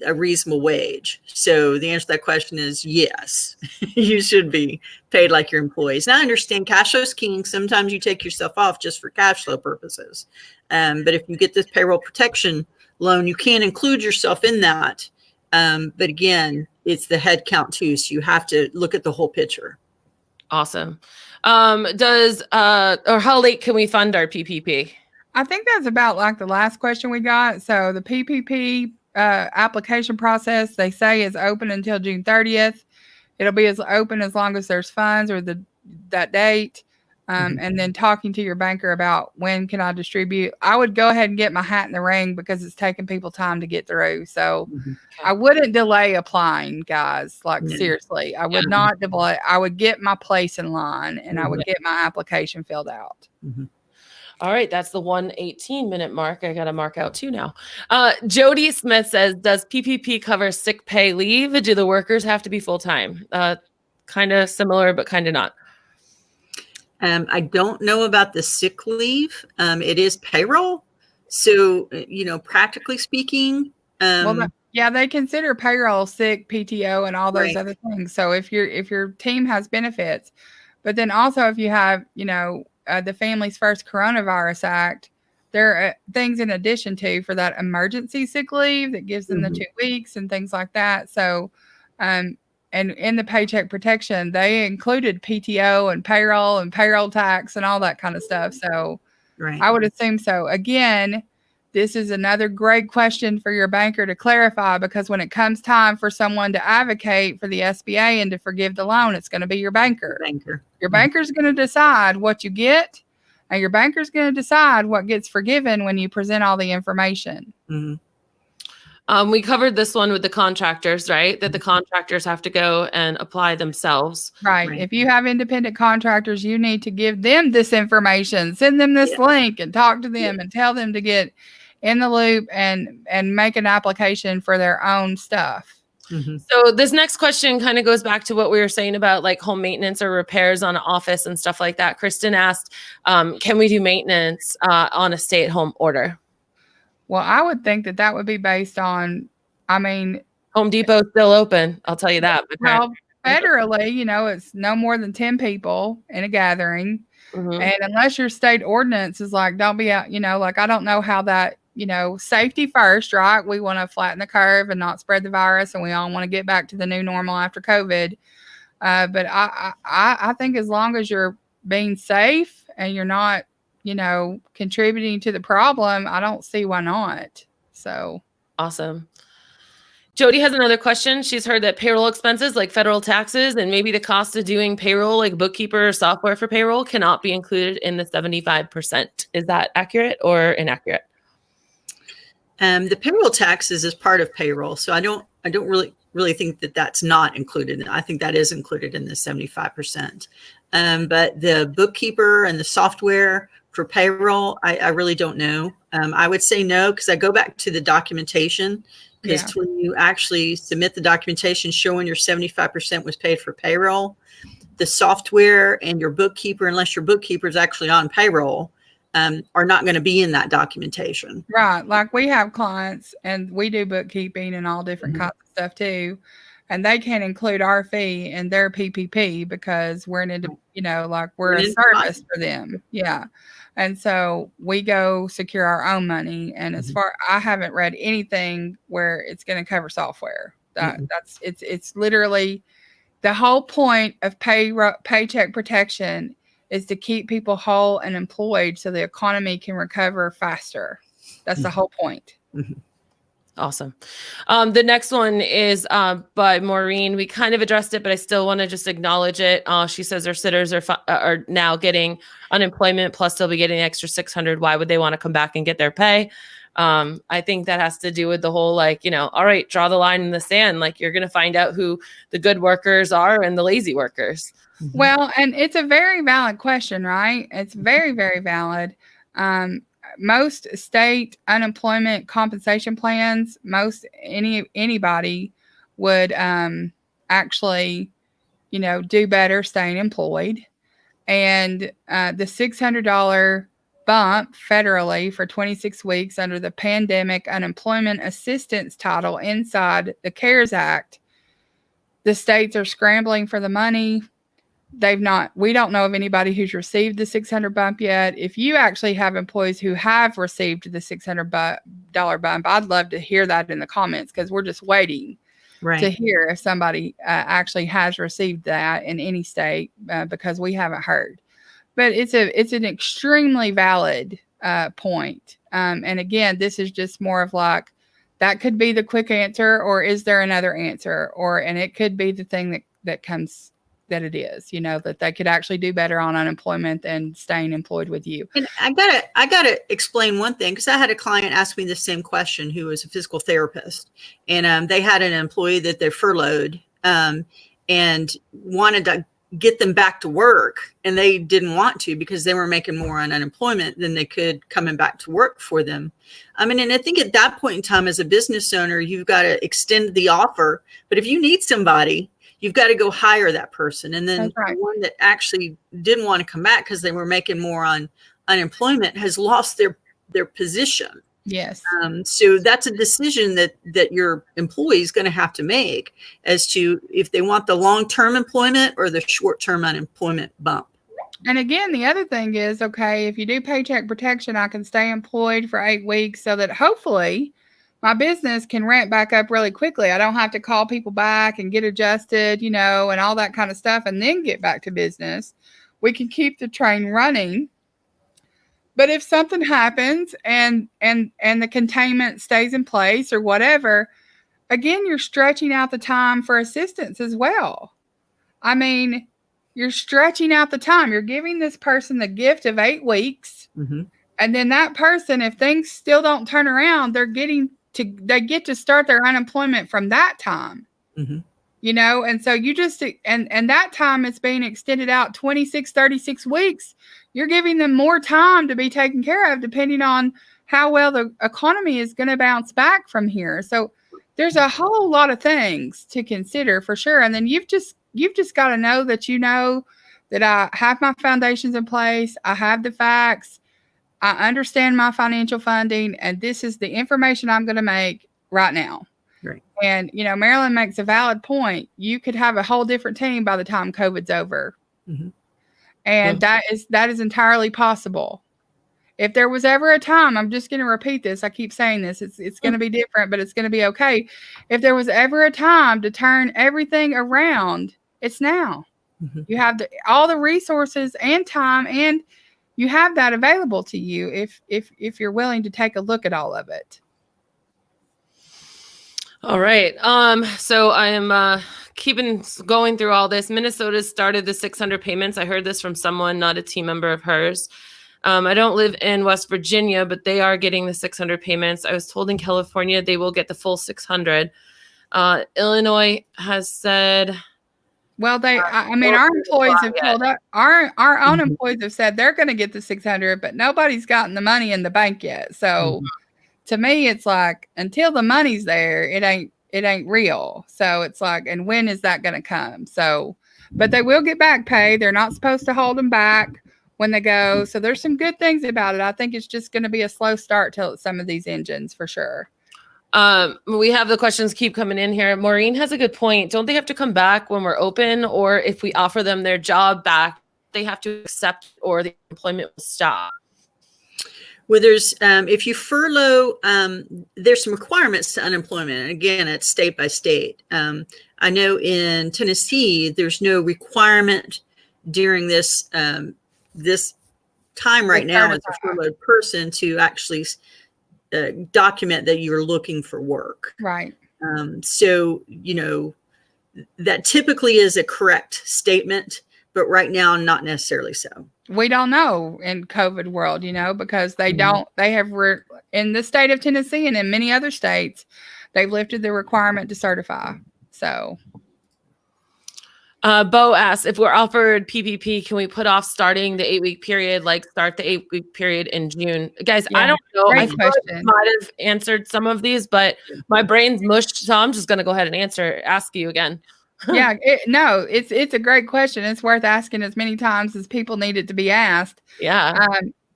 a reasonable wage. So the answer to that question is yes, you should be paid like your employees. Now I understand cash flow is king. Sometimes you take yourself off just for cash flow purposes. But if you get this payroll protection loan, you can include yourself in that. But again, it's the head count too. So you have to look at the whole picture. Awesome. Or how late can we fund our PPP? I think that's about like the last question we got. So the PPP application process, they say, is open until June 30th. It'll be as open as long as there's funds or that date. and then talking to your banker about when can I distribute. I would go ahead and get my hat in the ring because it's taking people time to get through. So I wouldn't delay applying, guys. Like seriously, I would not delay. I would get my place in line and I would get my application filled out. All right, that's the 118-minute mark. I got to mark out 2 now. Jody Smith says, does PPP cover sick pay leave? Do the workers have to be full-time? Kind of similar, but kind of not. I don't know about the sick leave. It is payroll. So, practically speaking, they consider payroll, sick, PTO, and all those other things. So if your team has benefits, but then also if you have, the Families First Coronavirus Act, there are things in addition to for that emergency sick leave that gives them the 2 weeks and things like that. So, and in the Paycheck Protection, they included PTO and payroll tax and all that kind of stuff. So I would assume so. Again, this is another great question for your banker to clarify, because when it comes time for someone to advocate for the SBA and to forgive the loan, it's going to be your banker. Your banker's going to decide what you get, and your banker's going to decide what gets forgiven when you present all the information. We covered this one with the contractors, right? That the contractors have to go and apply themselves. Right. If you have independent contractors, you need to give them this information, send them this link and talk to them and tell them to get in the loop and make an application for their own stuff. So this next question kind of goes back to what we were saying about like home maintenance or repairs on an office and stuff like that. Kristen asked, can we do maintenance on a stay-at-home order? Well, I would think that would be based on, Home Depot's still open. I'll tell you that. Well, federally, it's no more than 10 people in a gathering. And unless your state ordinance is like, don't be out, I don't know how that, safety first, right? We want to flatten the curve and not spread the virus. And we all want to get back to the new normal after COVID. But I think as long as you're being safe and you're not, contributing to the problem, I don't see why not. So awesome. Jody has another question. She's heard that payroll expenses like federal taxes and maybe the cost of doing payroll, like bookkeeper or software for payroll, cannot be included in the 75%. Is that accurate or inaccurate? The payroll taxes is part of payroll. So I don't really think that that's not included. I think that is included in the 75%. But the bookkeeper and the software for payroll, I really don't know. I would say no, because I go back to the documentation. Because when you actually submit the documentation showing your 75% was paid for payroll, the software and your bookkeeper, unless your bookkeeper is actually on payroll, are not going to be in that documentation. Right. Like we have clients and we do bookkeeping and all different kinds of stuff too. And they can't include our fee in their PPP because we're we're a service for them. Yeah. And so we go secure our own money. And as far, I haven't read anything where it's going to cover software. It's literally the whole point of paycheck protection is to keep people whole and employed so the economy can recover faster. That's the whole point. Awesome. The next one is by Maureen. We kind of addressed it, but I still want to just acknowledge it. She says our sitters are now getting unemployment, plus they'll be getting extra $600. Why would they want to come back and get their pay? I think that has to do with the whole, all right, draw the line in the sand. Like you're going to find out who the good workers are and the lazy workers. Well, and it's a very valid question, right? It's very, very valid. Most state unemployment compensation plans, anybody would actually, do better staying employed. And the $600 bump federally for 26 weeks under the Pandemic Unemployment Assistance title inside the CARES Act, the states are scrambling for the money. We don't know of anybody who's received the $600 bump yet. If you actually have employees who have received the $600 bump, I'd love to hear that in the comments, because we're just waiting to hear if somebody actually has received that in any state, because we haven't heard. But it's an extremely valid point. And again, this is just more of like, that could be the quick answer, or is there another answer? And it could be the thing that comes that it is, that they could actually do better on unemployment than staying employed with you. And I gotta explain one thing, because I had a client ask me the same question who was a physical therapist, and they had an employee that they furloughed and wanted to get them back to work, and they didn't want to because they were making more on unemployment than they could coming back to work for them. I mean, and I think at that point in time, as a business owner, you've got to extend the offer. But if you need somebody, you've got to go hire that person. And then the one that actually didn't want to come back because they were making more on unemployment has lost their position. Yes. So that's a decision that your employee is going to have to make as to if they want the long-term employment or the short-term unemployment bump. And again, the other thing is, okay, if you do paycheck protection, I can stay employed for 8 weeks so that hopefully my business can ramp back up really quickly. I don't have to call people back and get adjusted, and all that kind of stuff and then get back to business. We can keep the train running. But if something happens and the containment stays in place or whatever, again, you're stretching out the time for assistance as well. I mean, you're stretching out the time. You're giving this person the gift of 8 weeks. Mm-hmm. And then that person, if things still don't turn around, they get to start their unemployment from that time. Mm-hmm. And so you just, and that time it's being extended out 26, 36 weeks. You're giving them more time to be taken care of depending on how well the economy is going to bounce back from here. So there's a whole lot of things to consider for sure. And then you've just got to know that I have my foundations in place. I have the facts. I understand my financial funding, and this is the information I'm going to make right now. Right. And, Marilyn makes a valid point. You could have a whole different team by the time COVID's over. Mm-hmm. And that is entirely possible. If there was ever a time, I'm just going to repeat this. I keep saying this. It's going to be different, but it's going to be okay. If there was ever a time to turn everything around, it's now. Mm-hmm. You have all the resources and time, and you have that available to you if you're willing to take a look at all of it. All right. So I am keeping going through all this. Minnesota started the 600 payments. I heard this from someone, not a team member of hers. I don't live in West Virginia, but they are getting the 600 payments. I was told in California they will get the full 600. Illinois has said. Well, our employees have told us, our own employees have said they're going to get the 600, but nobody's gotten the money in the bank yet. So to me, it's like, until the money's there, it ain't real. So it's like, and when is that going to come? So, but they will get back pay. They're not supposed to hold them back when they go. So there's some good things about it. I think it's just going to be a slow start till some of these engines for sure. We have the questions keep coming in here. Maureen has a good point. Don't they have to come back when we're open, or if we offer them their job back, they have to accept, or the employment will stop? Well, there's, if you furlough, there's some requirements to unemployment. And again, it's state by state. I know in Tennessee, there's no requirement during this time right now as a furloughed person to actually document that you're looking for work. Right. So, that typically is a correct statement, but right now, not necessarily so. We don't know in COVID world, because they have in the state of Tennessee and in many other states, they've lifted the requirement to certify. So. Bo asks, if we're offered PPP, can we put off starting the 8-week period, like start the 8-week period in June? Guys, I don't know. Great I question. might have answered some of these, but my brain's mushed, so I'm just going to go ahead and ask you again. Yeah, it's a great question. It's worth asking as many times as people need it to be asked. Yeah.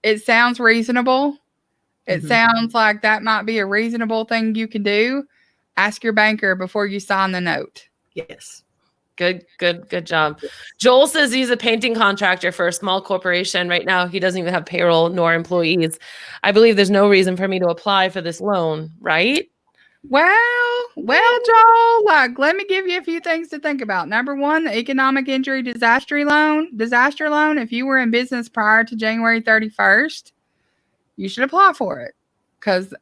It sounds reasonable. It sounds like that might be a reasonable thing you can do. Ask your banker before you sign the note. Yes. Good job. Joel says he's a painting contractor for a small corporation. Right now, he doesn't even have payroll nor employees. I believe there's no reason for me to apply for this loan, right? Well, Joel, let me give you a few things to think about. Number one, the economic injury disaster loan. If you were in business prior to January 31st, you should apply for it. because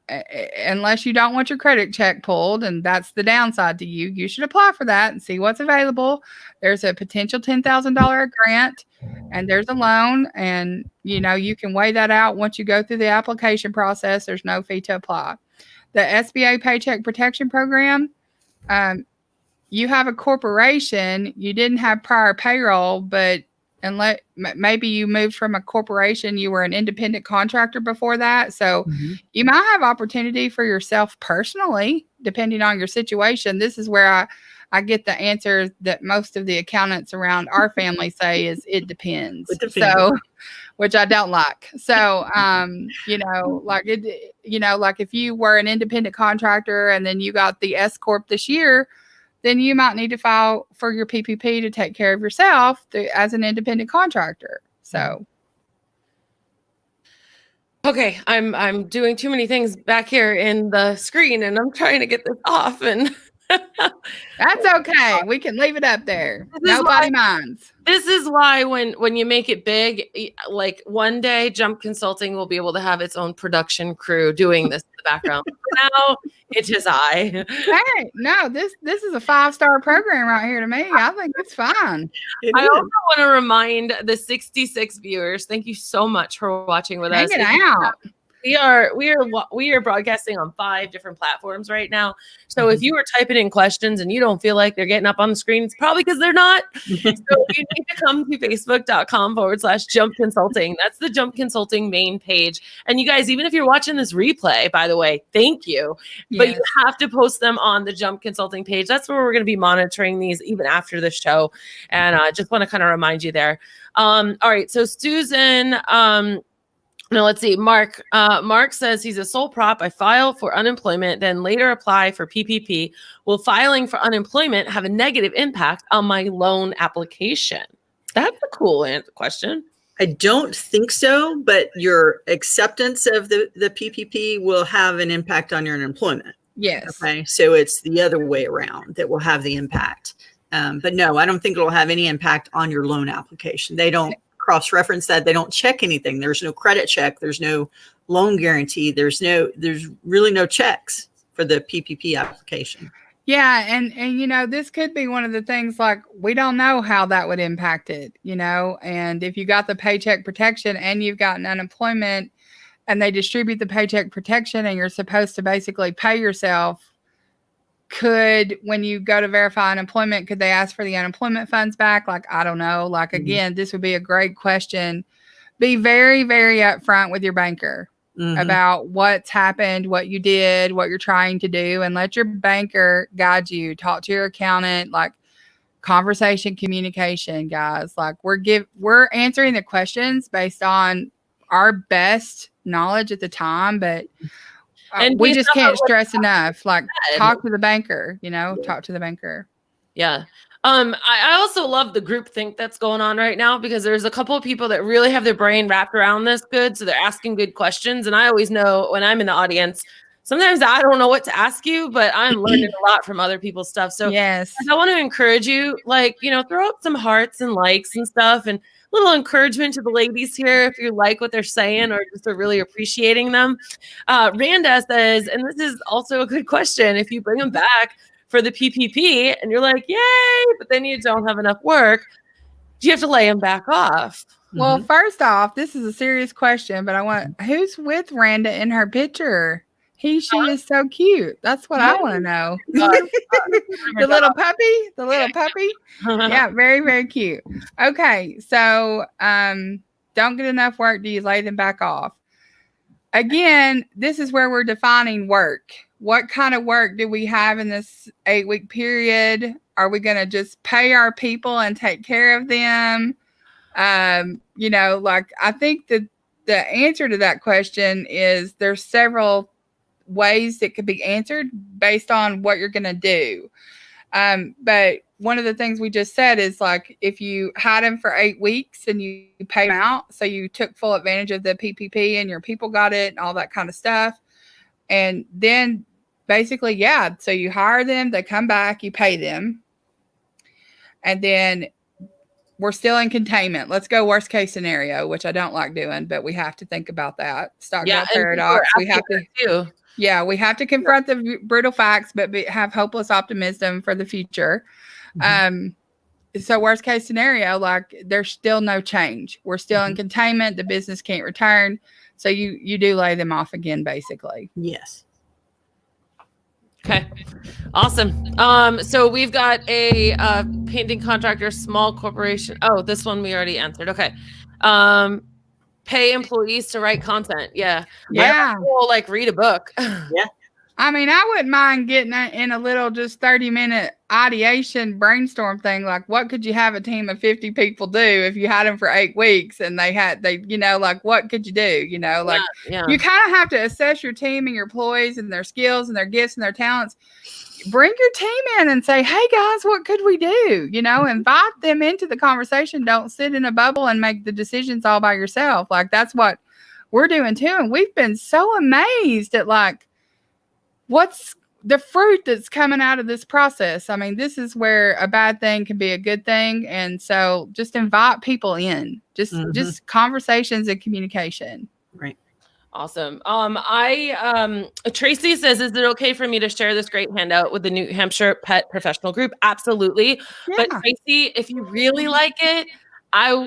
unless you don't want your credit check pulled, and that's the downside to you, you should apply for that and see what's available. There's a potential $10,000 grant, and there's a loan, and you can weigh that out once you go through the application process. There's no fee to apply. The SBA Paycheck Protection Program, you have a corporation, you didn't have prior payroll, but unless maybe you moved from a corporation, you were an independent contractor before that. So you might have opportunity for yourself personally, depending on your situation. This is where I get the answer that most of the accountants around our family say is it depends. So, which I don't like. So, like if you were an independent contractor and then you got the S Corp this year, then you might need to file for your PPP to take care of yourself as an independent contractor. So. Okay, I'm doing too many things back here in the screen, and I'm trying to get this off, and that's okay. We can leave it up there. Nobody minds. This is why when you make it big, like one day Jump Consulting will be able to have its own production crew doing this in the background. For now, it's just I. Hey, no, this is a 5-star program right here to me. I think it's fine. I also want to remind the 66 viewers, thank you so much for watching with us. Hang it out. We are broadcasting on 5 different platforms right now. So if you are typing in questions and you don't feel like they're getting up on the screen, it's probably because they're not. So you need to come to facebook.com/Jump Consulting. That's the Jump Consulting main page. And you guys, even if you're watching this replay, by the way, thank you. Yes. But you have to post them on the Jump Consulting page. That's where we're going to be monitoring these even after the show. And I just want to kind of remind you there. All right. So Susan, no, let's see. Mark says he's a sole prop. I file for unemployment, then later apply for PPP. Will filing for unemployment have a negative impact on my loan application? That's a cool question. I don't think so, but your acceptance of the PPP will have an impact on your unemployment. Yes. Okay. So it's the other way around that will have the impact. But no, I don't think it'll have any impact on your loan application. They don't cross-reference that. They don't check anything. There's no credit check. There's no loan guarantee. There's really no checks for the PPP application. Yeah. And this could be one of the things, like, we don't know how that would impact it, and if you got the paycheck protection and you've gotten unemployment and they distribute the paycheck protection and you're supposed to basically pay yourself, when you go to verify unemployment, could they ask for the unemployment funds back? Like, I don't know. Like, again, this would be a great question. Be very, very upfront with your banker about what's happened, what you did, what you're trying to do, and let your banker guide you. Talk to your accountant, like conversation, communication, guys. Like, we're answering the questions based on our best knowledge at the time, but and we just can't stress enough, like, talk to the banker, talk to the banker. Yeah. I also love the group think that's going on right now, because there's a couple of people that really have their brain wrapped around this good. So they're asking good questions. And I always know when I'm in the audience, sometimes I don't know what to ask you, but I'm learning a lot from other people's stuff. So yes, I want to encourage you, like, throw up some hearts and likes and stuff, and little encouragement to the ladies here if you like what they're saying or just are really appreciating them. Randa says, and this is also a good question, if you bring them back for the PPP and you're like, yay, but then you don't have enough work, do you have to lay them back off? Well, first off, this is a serious question, but who's with Randa in her picture? She is so cute. That's what I want to know. The little puppy. Yeah, very, very cute. Okay, so don't get enough work. Do you lay them back off? Again, this is where we're defining work. What kind of work do we have in this 8-week period? Are we going to just pay our people and take care of them? Like, I think that the answer to that question is there's several ways that could be answered based on what you're going to do. But one of the things we just said is, like, if you had them for 8 weeks and you pay them out, so you took full advantage of the PPP and your people got it and all that kind of stuff. And then basically, yeah, so you hire them, they come back, you pay them. And then we're still in containment. Let's go worst case scenario, which I don't like doing, but we have to think about that. Stockdale paradox. We have to too. Yeah, we have to confront the brutal facts, but have hopeless optimism for the future. So worst case scenario, like there's still no change. We're still in containment. The business can't return. So you do lay them off again, basically. Yes. Okay. Awesome. So we've got a painting contractor, small corporation. Oh, this one we already answered. Okay. Pay employees to write content. Yeah. Yeah. We'll like read a book. Yeah. I mean, I wouldn't mind getting in a little just 30-minute ideation brainstorm thing. Like, what could you have a team of 50 people do if you had them for 8 weeks and like, what could you do? You know, like you kind of have to assess your team and your employees and their skills and their gifts and their talents. Bring your team in and say, hey guys, what could we do? You know, invite them into the conversation. Don't sit in a bubble and make the decisions all by yourself. Like, that's what we're doing too. And we've been so amazed at like, what's the fruit that's coming out of this process. I mean, this is where a bad thing can be a good thing. And so just invite people in, just conversations and communication. Right. Awesome. Tracy says, is it okay for me to share this great handout with the New Hampshire Pet Professional Group? Absolutely. Yeah. But Tracy, if you really like it,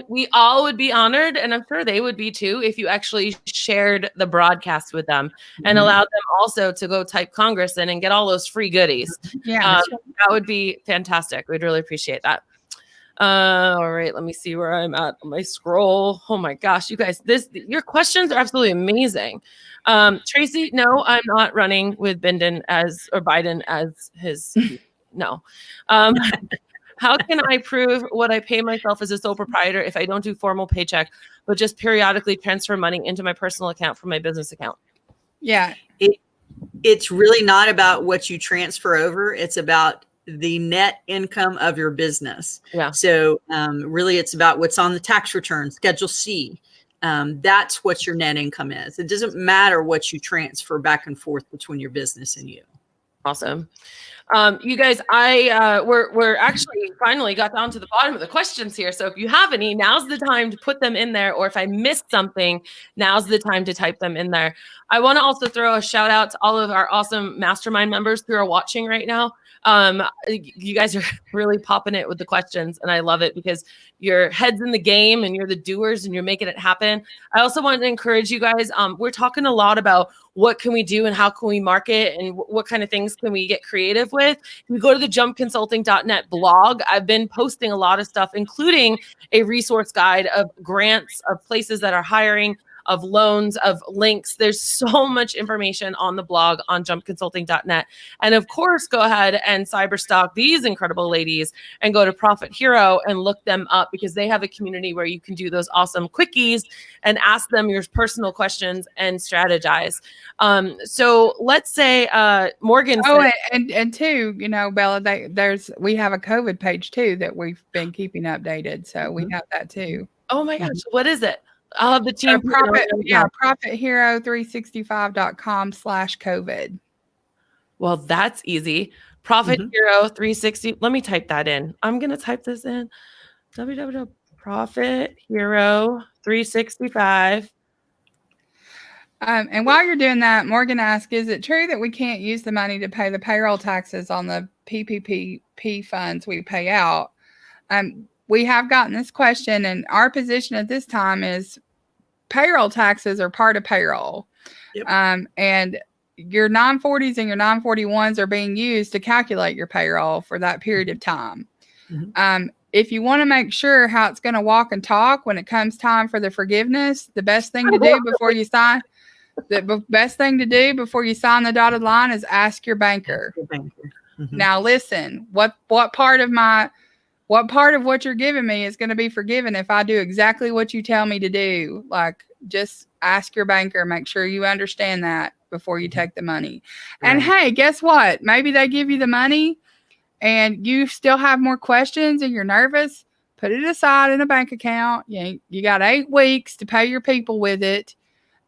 we all would be honored, and I'm sure they would be too, if you actually shared the broadcast with them and allowed them also to go type Congress in and get all those free goodies. Yeah, that would be fantastic. We'd really appreciate that. All right, let me see where I'm at on my scroll. Oh my gosh, you guys, your questions are absolutely amazing. Tracy, no, I'm not running with Biden as his no. How can I prove what I pay myself as a sole proprietor if I don't do formal paycheck, but just periodically transfer money into my personal account from my business account? Yeah. It's really not about what you transfer over. It's about the net income of your business. Yeah. So really it's about what's on the tax return, Schedule C. That's what your net income is. It doesn't matter what you transfer back and forth between your business and you. Awesome. You guys, we're actually finally got down to the bottom of the questions here. So if you have any, now's the time to put them in there. Or if I missed something, now's the time to type them in there. I want to also throw a shout out to all of our awesome mastermind members who are watching right now. You guys are really popping it with the questions, and I love it because your head's in the game and you're the doers and you're making it happen. I also want to encourage you guys. We're talking a lot about what can we do and how can we market and what kind of things can we get creative with. If you go to the jumpconsulting.net blog, I've been posting a lot of stuff, including a resource guide of grants, of places that are hiring, of loans, of links. There's so much information on the blog on jumpconsulting.net. And of course, go ahead and cyberstalk these incredible ladies and go to Profit Hero and look them up because they have a community where you can do those awesome quickies and ask them your personal questions and strategize. So let's say Morgan. Oh, and too, you know, Bella, we have a COVID page too that we've been keeping updated. So we have that too. Oh my gosh, what is it? I'll have the team. ProfitHero365.com/COVID. Well, that's easy. Profit Hero 360. Let me type that in. I'm going to type this in. www.ProfitHero365. And while you're doing that, Morgan asked, is it true that we can't use the money to pay the payroll taxes on the PPP funds we pay out? We have gotten this question, and our position at this time is payroll taxes are part of payroll. Yep. And your 940s and your 941s are being used to calculate your payroll for that period of time. If you want to make sure how it's going to walk and talk when it comes time for the forgiveness, the best thing to do before you sign the dotted line is ask your banker. Now listen, what part of what you're giving me is going to be forgiven if I do exactly what you tell me to do? Like, just ask your banker, make sure you understand that before you take the money. Right. And hey, guess what? Maybe they give you the money and you still have more questions and you're nervous. Put it aside in a bank account. You got 8 weeks to pay your people with it.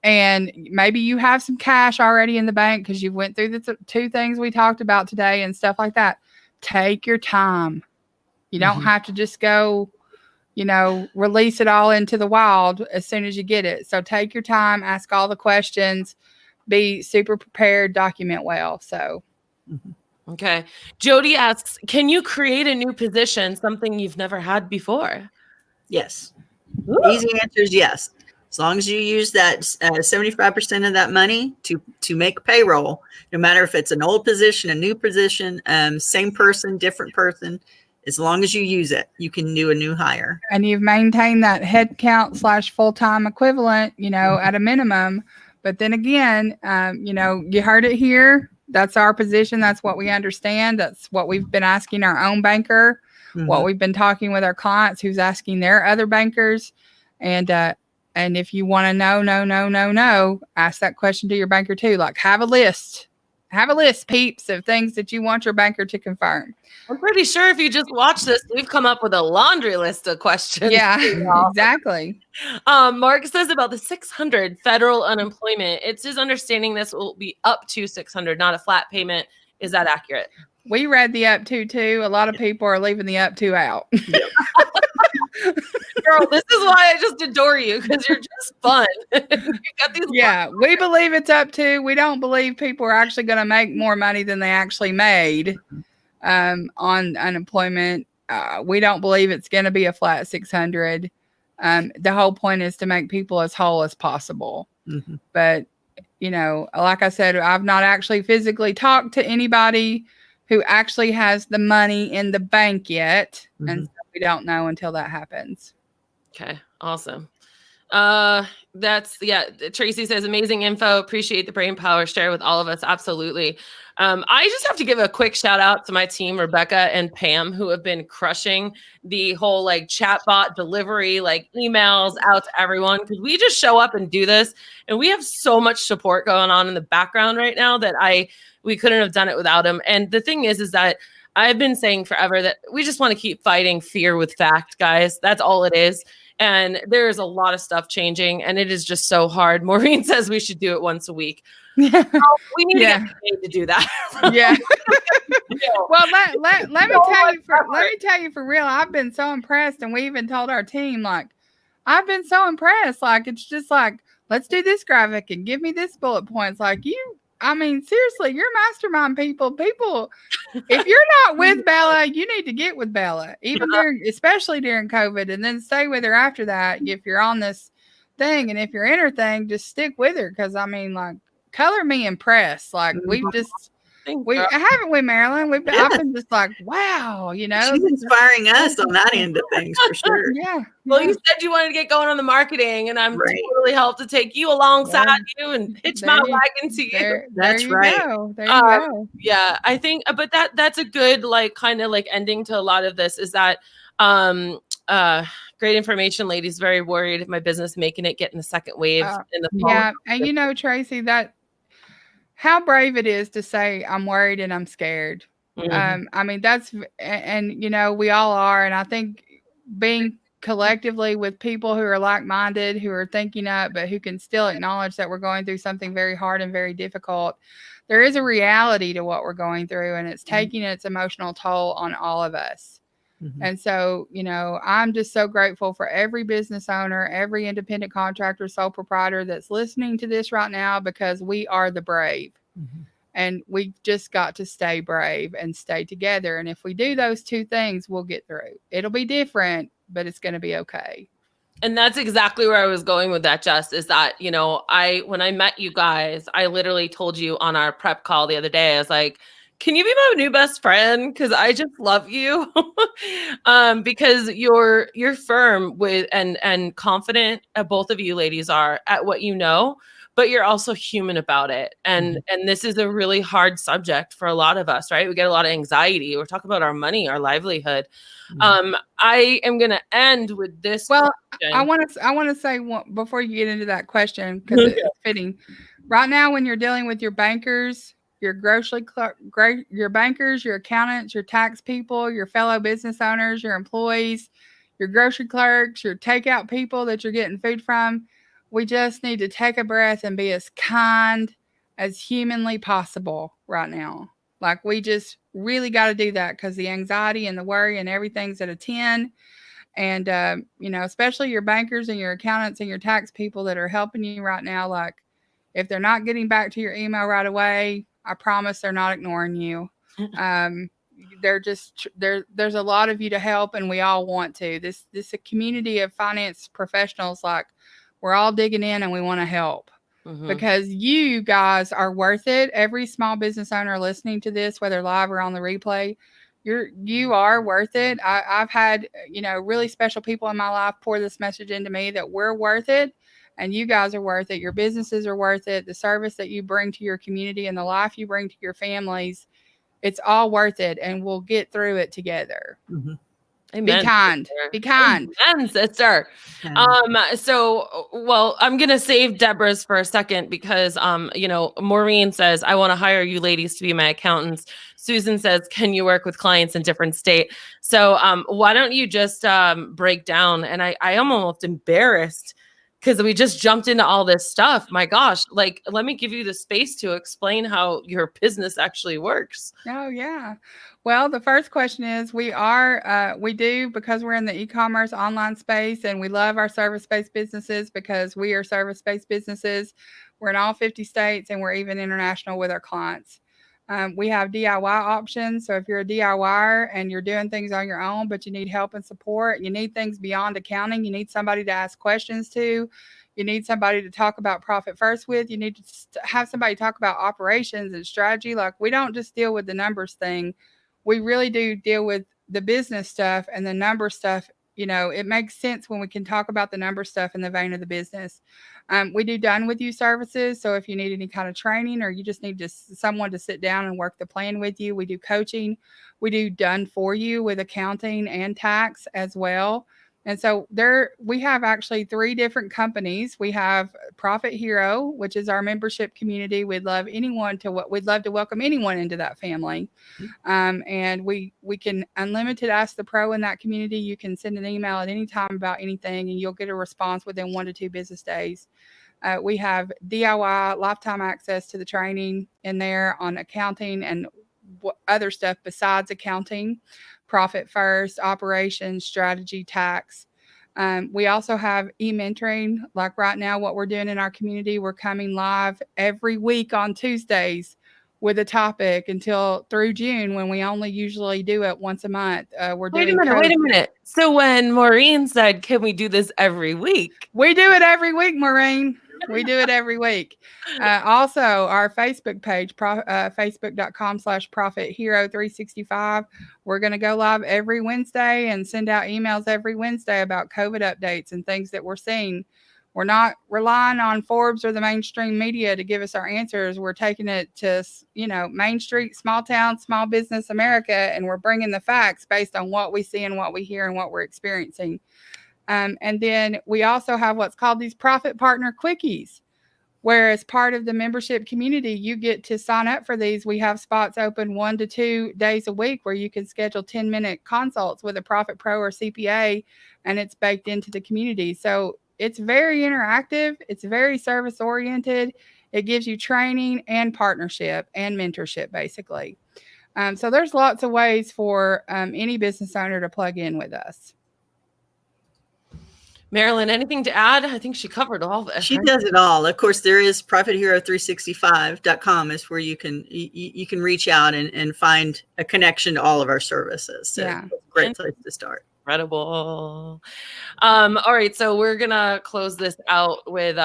And maybe you have some cash already in the bank because you went through the 2 things we talked about today and stuff like that. Take your time. You don't have to just go release it all into the wild as soon as you get it. So take your time, ask all the questions, be super prepared, document well. So. Okay. Jody asks, can you create a new position, something you've never had before? Yes. Ooh. Easy answer is yes. As long as you use that 75% of that money to make payroll, no matter if it's an old position, a new position, same person, different person, as long as you use it, you can do a new hire. And you've maintained that head count / full-time equivalent, at a minimum. But then again, you heard it here. That's our position. That's what we understand. That's what we've been asking our own banker, what we've been talking with our clients who's asking their other bankers. And if you want to know, ask that question to your banker too. Like have a list, peeps, of things that you want your banker to confirm. I'm pretty sure if you just watch this, we've come up with a laundry list of questions. Yeah, exactly. Mark says about the 600 federal unemployment. It's his understanding this will be up to 600, not a flat payment. Is that accurate? We read the up to too. A lot of people are leaving the up to out. Girl, this is why I just adore you, because you're just fun. You got these we believe it's up to. We don't believe people are actually going to make more money than they actually made on unemployment. We don't believe it's going to be a flat 600. The whole point is to make people as whole as possible. But, like I said, I've not actually physically talked to anybody who actually has the money in the bank yet. And so we don't know until that happens. Okay. Awesome. Tracy says amazing info. Appreciate the brain power. Share with all of us. Absolutely. I just have to give a quick shout out to my team, Rebecca and Pam, who have been crushing the whole chatbot delivery, emails out to everyone. Cause we just show up and do this, and we have so much support going on in the background right now that we couldn't have done it without them. And the thing is that I've been saying forever that we just want to keep fighting fear with fact, guys. That's all it is. And there's a lot of stuff changing, and it is just so hard. Maureen says we should do it once a week. We need to get paid to do that. Well, let me tell you for real. I've been so impressed, and we even told our team, I've been so impressed. It's just let's do this graphic and give me this bullet points. Seriously, you're mastermind people. If you're not with Bella, you need to get with Bella, especially during COVID, and then stay with her after that. If you're on this thing, and if you're in her thing, just stick with her. Cause color me impressed. Haven't we, Marilyn? I've been just wow, She's inspiring us on that end of things for sure. Yeah. Well, you said you wanted to get going on the marketing, and I'm totally helped to take you alongside you and hitch my wagon to you. That's right. There you go. Yeah, I think, but that's a good ending to a lot of this. Is that great information, ladies. Very worried if my business making it getting the second wave in the fall. Yeah, and Tracy, that. How brave it is to say I'm worried and I'm scared. That's, and we all are. And I think being collectively with people who are like-minded, who are thinking up, but who can still acknowledge that we're going through something very hard and very difficult. There is a reality to what we're going through, and it's taking its emotional toll on all of us. And so, I'm just so grateful for every business owner, every independent contractor, sole proprietor that's listening to this right now, because we are the brave. And we just got to stay brave and stay together. And if we do those two things, we'll get through. It'll be different, but it's going to be okay. And that's exactly where I was going with that, Jess, is that, when I met you guys, I literally told you on our prep call the other day, I was like, can you be my new best friend? Because I just love you. Because you're firm with and confident, both of you ladies are, at what you know, but you're also human about it. And this is a really hard subject for a lot of us, right? We get a lot of anxiety. We're talking about our money, our livelihood. I am going to end with this. Well, question. I want to say one, before you get into that question, because it's fitting. Right now, when you're dealing with your bankers, your your bankers, your accountants, your tax people, your fellow business owners, your employees, your grocery clerks, your takeout people that you're getting food from, we just need to take a breath and be as kind as humanly possible right now. We just really got to do that, because the anxiety and the worry and everything's at a 10. And, especially your bankers and your accountants and your tax people that are helping you right now, like if they're not getting back to your email right away, I promise they're not ignoring you. There's a lot of you to help, and we all want to. This a community of finance professionals, like we're all digging in and we want to help. Because you guys are worth it. Every small business owner listening to this, whether live or on the replay, you are worth it. I've had, really special people in my life pour this message into me that we're worth it, and you guys are worth it. Your businesses are worth it. The service that you bring to your community and the life you bring to your families, it's all worth it, and we'll get through it together. Amen. Be kind. Be kind. Amen, sister. So, well, I'm going to save Deborah's for a second because, Maureen says, I want to hire you ladies to be my accountants. Susan says, can you work with clients in different state? So, why don't you just break down? And I am almost embarrassed because we just jumped into all this stuff. My gosh, let me give you the space to explain how your business actually works. Oh, yeah. Well, the first question is we do, because we're in the e-commerce online space, and we love our service-based businesses because we are service-based businesses. We're in all 50 states, and we're even international with our clients. We have DIY options. So if you're a DIYer and you're doing things on your own, but you need help and support, you need things beyond accounting, you need somebody to ask questions to, you need somebody to talk about profit first with, you need to have somebody talk about operations and strategy. Like, we don't just deal with the numbers thing. We really do deal with the business stuff, and the number stuff. It makes sense when we can talk about the number stuff in the vein of the business. We do done with you services. So if you need any kind of training, or you just need someone to sit down and work the plan with you, we do coaching. We do done for you with accounting and tax as well. And so we have actually 3 different companies. We have Profit Hero, which is our membership community. We'd love to welcome anyone into that family. And we can unlimited ask the pro in that community. You can send an email at any time about anything, and you'll get a response within 1 to 2 business days. We have DIY, lifetime access to the training in there on accounting and other stuff besides accounting. Profit first, operations, strategy, tax. We also have e-mentoring. Like right now, what we're doing in our community, we're coming live every week on Tuesdays with a topic through June, when we only usually do it once a month. Wait a minute. So when Maureen said, can we do this every week? We do it every week, Maureen. We do it every week. Also, our Facebook page, facebook.com/ProfitHero365. We're going to go live every Wednesday and send out emails every Wednesday about COVID updates and things that we're seeing. We're not relying on Forbes or the mainstream media to give us our answers. We're taking it to, Main Street, small town, small business America, and we're bringing the facts based on what we see and what we hear and what we're experiencing. And then we also have what's called these Profit Partner Quickies, where as part of the membership community, you get to sign up for these. We have spots open 1 to 2 days a week where you can schedule 10-minute consults with a Profit Pro or CPA, and it's baked into the community. So it's very interactive. It's very service oriented. It gives you training and partnership and mentorship, basically. So there's lots of ways for any business owner to plug in with us. Marilyn, anything to add? I think she covered all this. She does it all. Of course, there is ProfitHero365.com is where you can reach out and find a connection to all of our services. So yeah. It's a great place to start. Incredible. All right. So we're going to close this out with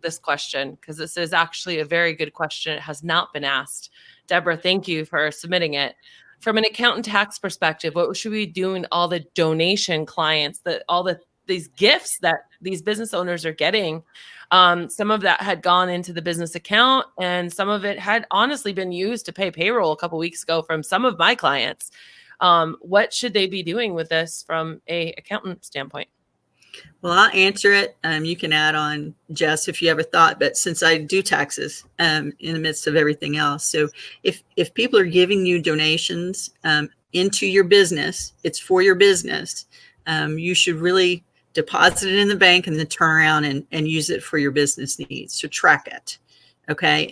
this question, because this is actually a very good question. It has not been asked. Deborah, thank you for submitting it. From an accountant tax perspective, what should we do in all the donation clients, these gifts that these business owners are getting? Some of that had gone into the business account, and some of it had honestly been used to pay payroll a couple weeks ago from some of my clients. What should they be doing with this from a accountant standpoint? Well, I'll answer it. You can add on, Jess, if you ever thought, but since I do taxes in the midst of everything else. So if people are giving you donations into your business, it's for your business. You should really deposit it in the bank and then turn around and use it for your business needs. So track it. Okay.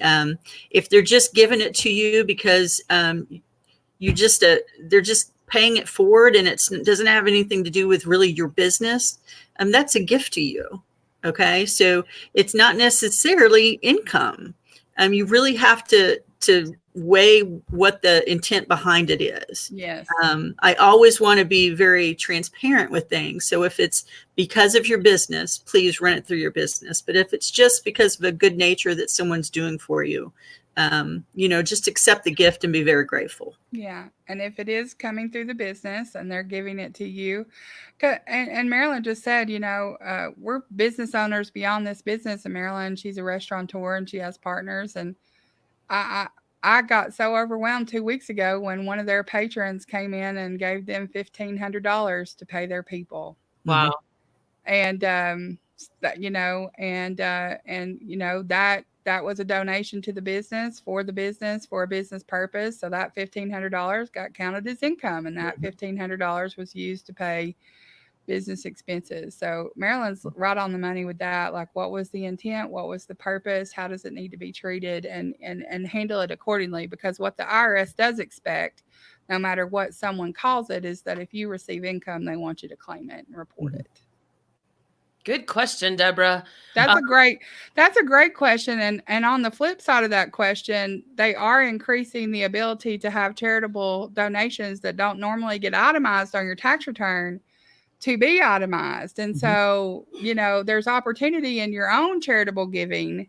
If they're just giving it to you because they're just paying it forward and it doesn't have anything to do with really your business, that's a gift to you. Okay. So it's not necessarily income. You really have to weigh what the intent behind it is. Yes. I always want to be very transparent with things. So if it's because of your business, please run it through your business. But if it's just because of a good nature that someone's doing for you, just accept the gift and be very grateful. Yeah. And if it is coming through the business and they're giving it to you, and Marilyn just said, we're business owners beyond this business. And Marilyn, she's a restaurateur and she has partners. And I got so overwhelmed 2 weeks ago when one of their patrons came in and gave them $1,500 to pay their people. Wow. And, that was a donation to the business for a business purpose. So that $1,500 got counted as income, and that $1,500 was used to pay business expenses. So Marilyn's right on the money with that. Like, what was the intent? What was the purpose? How does it need to be treated, and handle it accordingly? Because what the IRS does expect, no matter what someone calls it, is that if you receive income, they want you to claim it and report it. Good question, Deborah. That's a great question. And on the flip side of that question, they are increasing the ability to have charitable donations that don't normally get itemized on your tax return to be itemized. And so, there's opportunity in your own charitable giving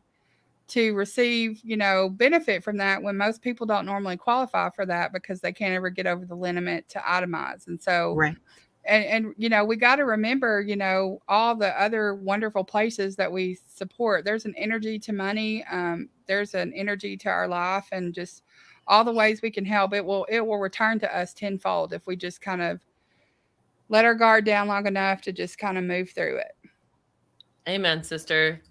to receive, benefit from that, when most people don't normally qualify for that because they can't ever get over the limit to itemize. And so, right. And we got to remember, all the other wonderful places that we support. There's an energy to money. There's an energy to our life, and just all the ways we can help. It will return to us tenfold if we just kind of let our guard down long enough to just kind of move through it. Amen, sister.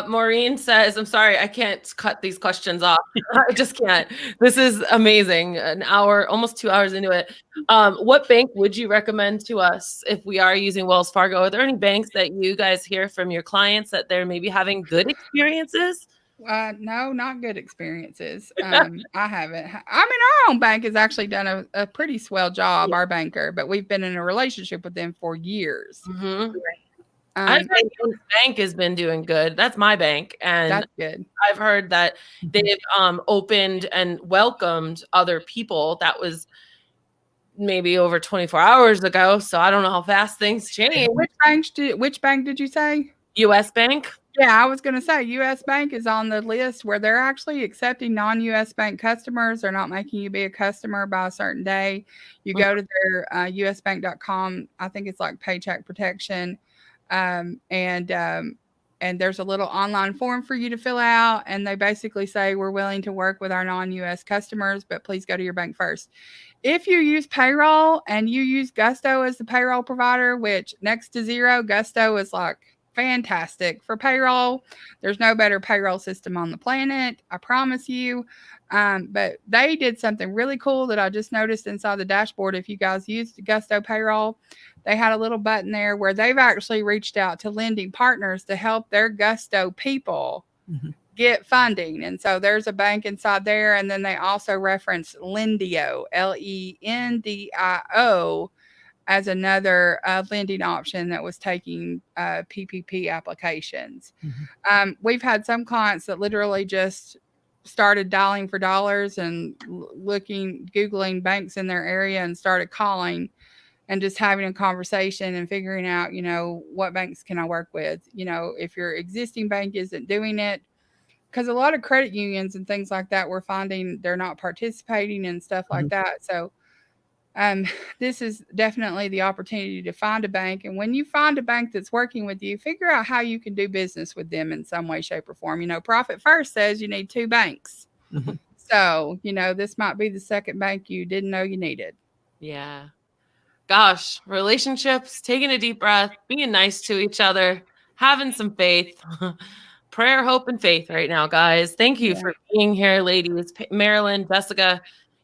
Maureen says, I'm sorry, I can't cut these questions off. I just can't. This is amazing. An hour, almost 2 hours into it. What bank would you recommend to us if we are using Wells Fargo? Are there any banks that you guys hear from your clients that they're maybe having good experiences? No, not good experiences. I haven't. I mean, our own bank has actually done a pretty swell job, our banker, but we've been in a relationship with them for years. Mm-hmm. I've heard the bank has been doing good. That's my bank. And that's good. I've heard that they've opened and welcomed other people. That was maybe over 24 hours ago. So I don't know how fast things change. Which bank did you say? U.S. Bank. Yeah, I was going to say U.S. Bank is on the list where they're actually accepting non-U.S. Bank customers. They're not making you be a customer by a certain day. You go to their usbank.com. I think it's like Paycheck Protection. And there's a little online form for you to fill out. And they basically say, we're willing to work with our non-U.S. customers, but please go to your bank first. If you use payroll and you use Gusto as the payroll provider, which next to zero, Gusto is like fantastic for payroll. There's no better payroll system on the planet, I promise you. But they did something really cool that I just noticed inside the dashboard. If you guys used Gusto payroll, they had a little button there where they've actually reached out to lending partners to help their Gusto people get funding. And so there's a bank inside there. And then they also reference Lendio, Lendio, as another lending option that was taking PPP applications. We've had some clients that literally just started dialing for dollars and Googling banks in their area and started calling and just having a conversation and figuring out, what banks can I work with? If your existing bank isn't doing it, because a lot of credit unions and things like that, we're finding they're not participating and stuff like that. So this is definitely the opportunity to find a bank. And when you find a bank that's working with you, figure out how you can do business with them in some way, shape, or form. Profit First says you need 2 banks. So, this might be the second bank you didn't know you needed. Yeah. Gosh, relationships, taking a deep breath, being nice to each other, having some faith. Prayer, hope, and faith right now, guys. Thank you for being here, ladies. Marilyn, Jessica,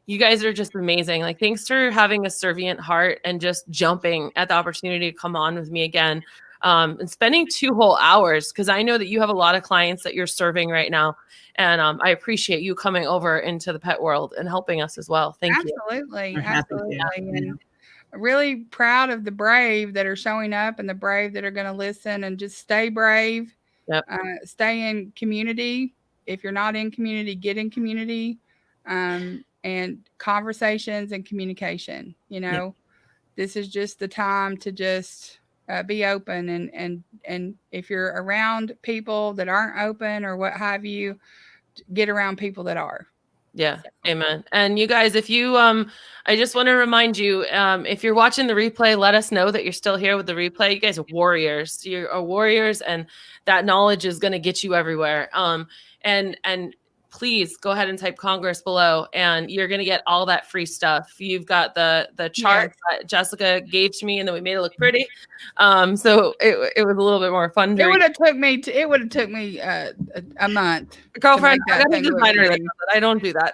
you guys are just amazing. Thanks for having a servient heart and just jumping at the opportunity to come on with me again. and spending 2 whole hours, because I know that you have a lot of clients that you're serving right now. And I appreciate you coming over into the pet world and helping us as well. Thank you. Absolutely. We're happy to. Absolutely. And really proud of the brave that are showing up and the brave that are going to listen and just stay brave. Yep. Stay in community. If you're not in community, get in community. And conversations and communication. You know, this is just the time to just be open, and if you're around people that aren't open or what have you, get around people that are. Yeah. Amen. And you guys, if you, I just want to remind you, if you're watching the replay, let us know that you're still here with the replay. You guys are warriors. You are warriors, and that knowledge is going to get you everywhere. And please go ahead and type Congress below, and you're going to get all that free stuff. You've got the chart that Jessica gave to me, and then we made it look pretty. So it was a little bit more fun. It would have took me a month. Girlfriend, I don't do that.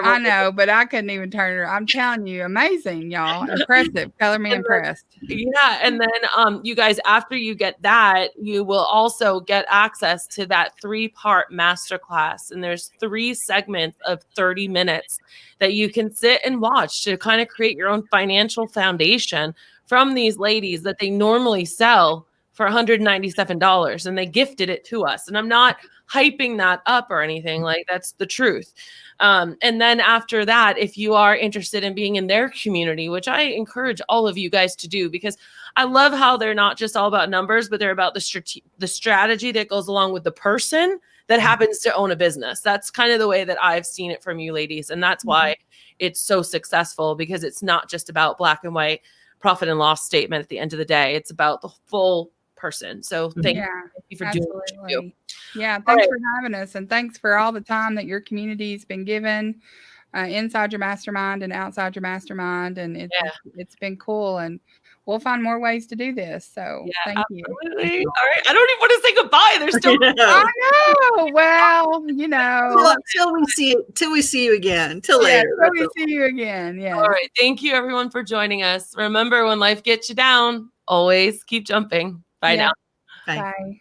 I know, but I couldn't even turn her. I'm telling you, amazing, y'all. Impressive. Color me impressed. Yeah. And then you guys, after you get that, you will also get access to that 3-part masterclass. And there's 3 segments of 30 minutes that you can sit and watch to kind of create your own financial foundation from these ladies that they normally sell for $197, and they gifted it to us. And I'm not hyping that up or anything, like that's the truth. And then after that, if you are interested in being in their community, which I encourage all of you guys to do, because I love how they're not just all about numbers, but they're about the strategy that goes along with the person that happens to own a business. That's kind of the way that I've seen it from you ladies. And that's why it's so successful, because it's not just about black and white profit and loss statement at the end of the day. It's about the full person. So thank you for doing what you do. Yeah, thanks for having us, and thanks for all the time that your community's been given inside your mastermind and outside your mastermind, and it's been cool, and we'll find more ways to do this. So thank you. All right, I don't even want to say goodbye. There's still I know. Well, you know, till we see you again. Till later. Till we see you again. Yeah. All right. Thank you, everyone, for joining us. Remember, when life gets you down, always keep jumping. Bye now. Bye. Bye.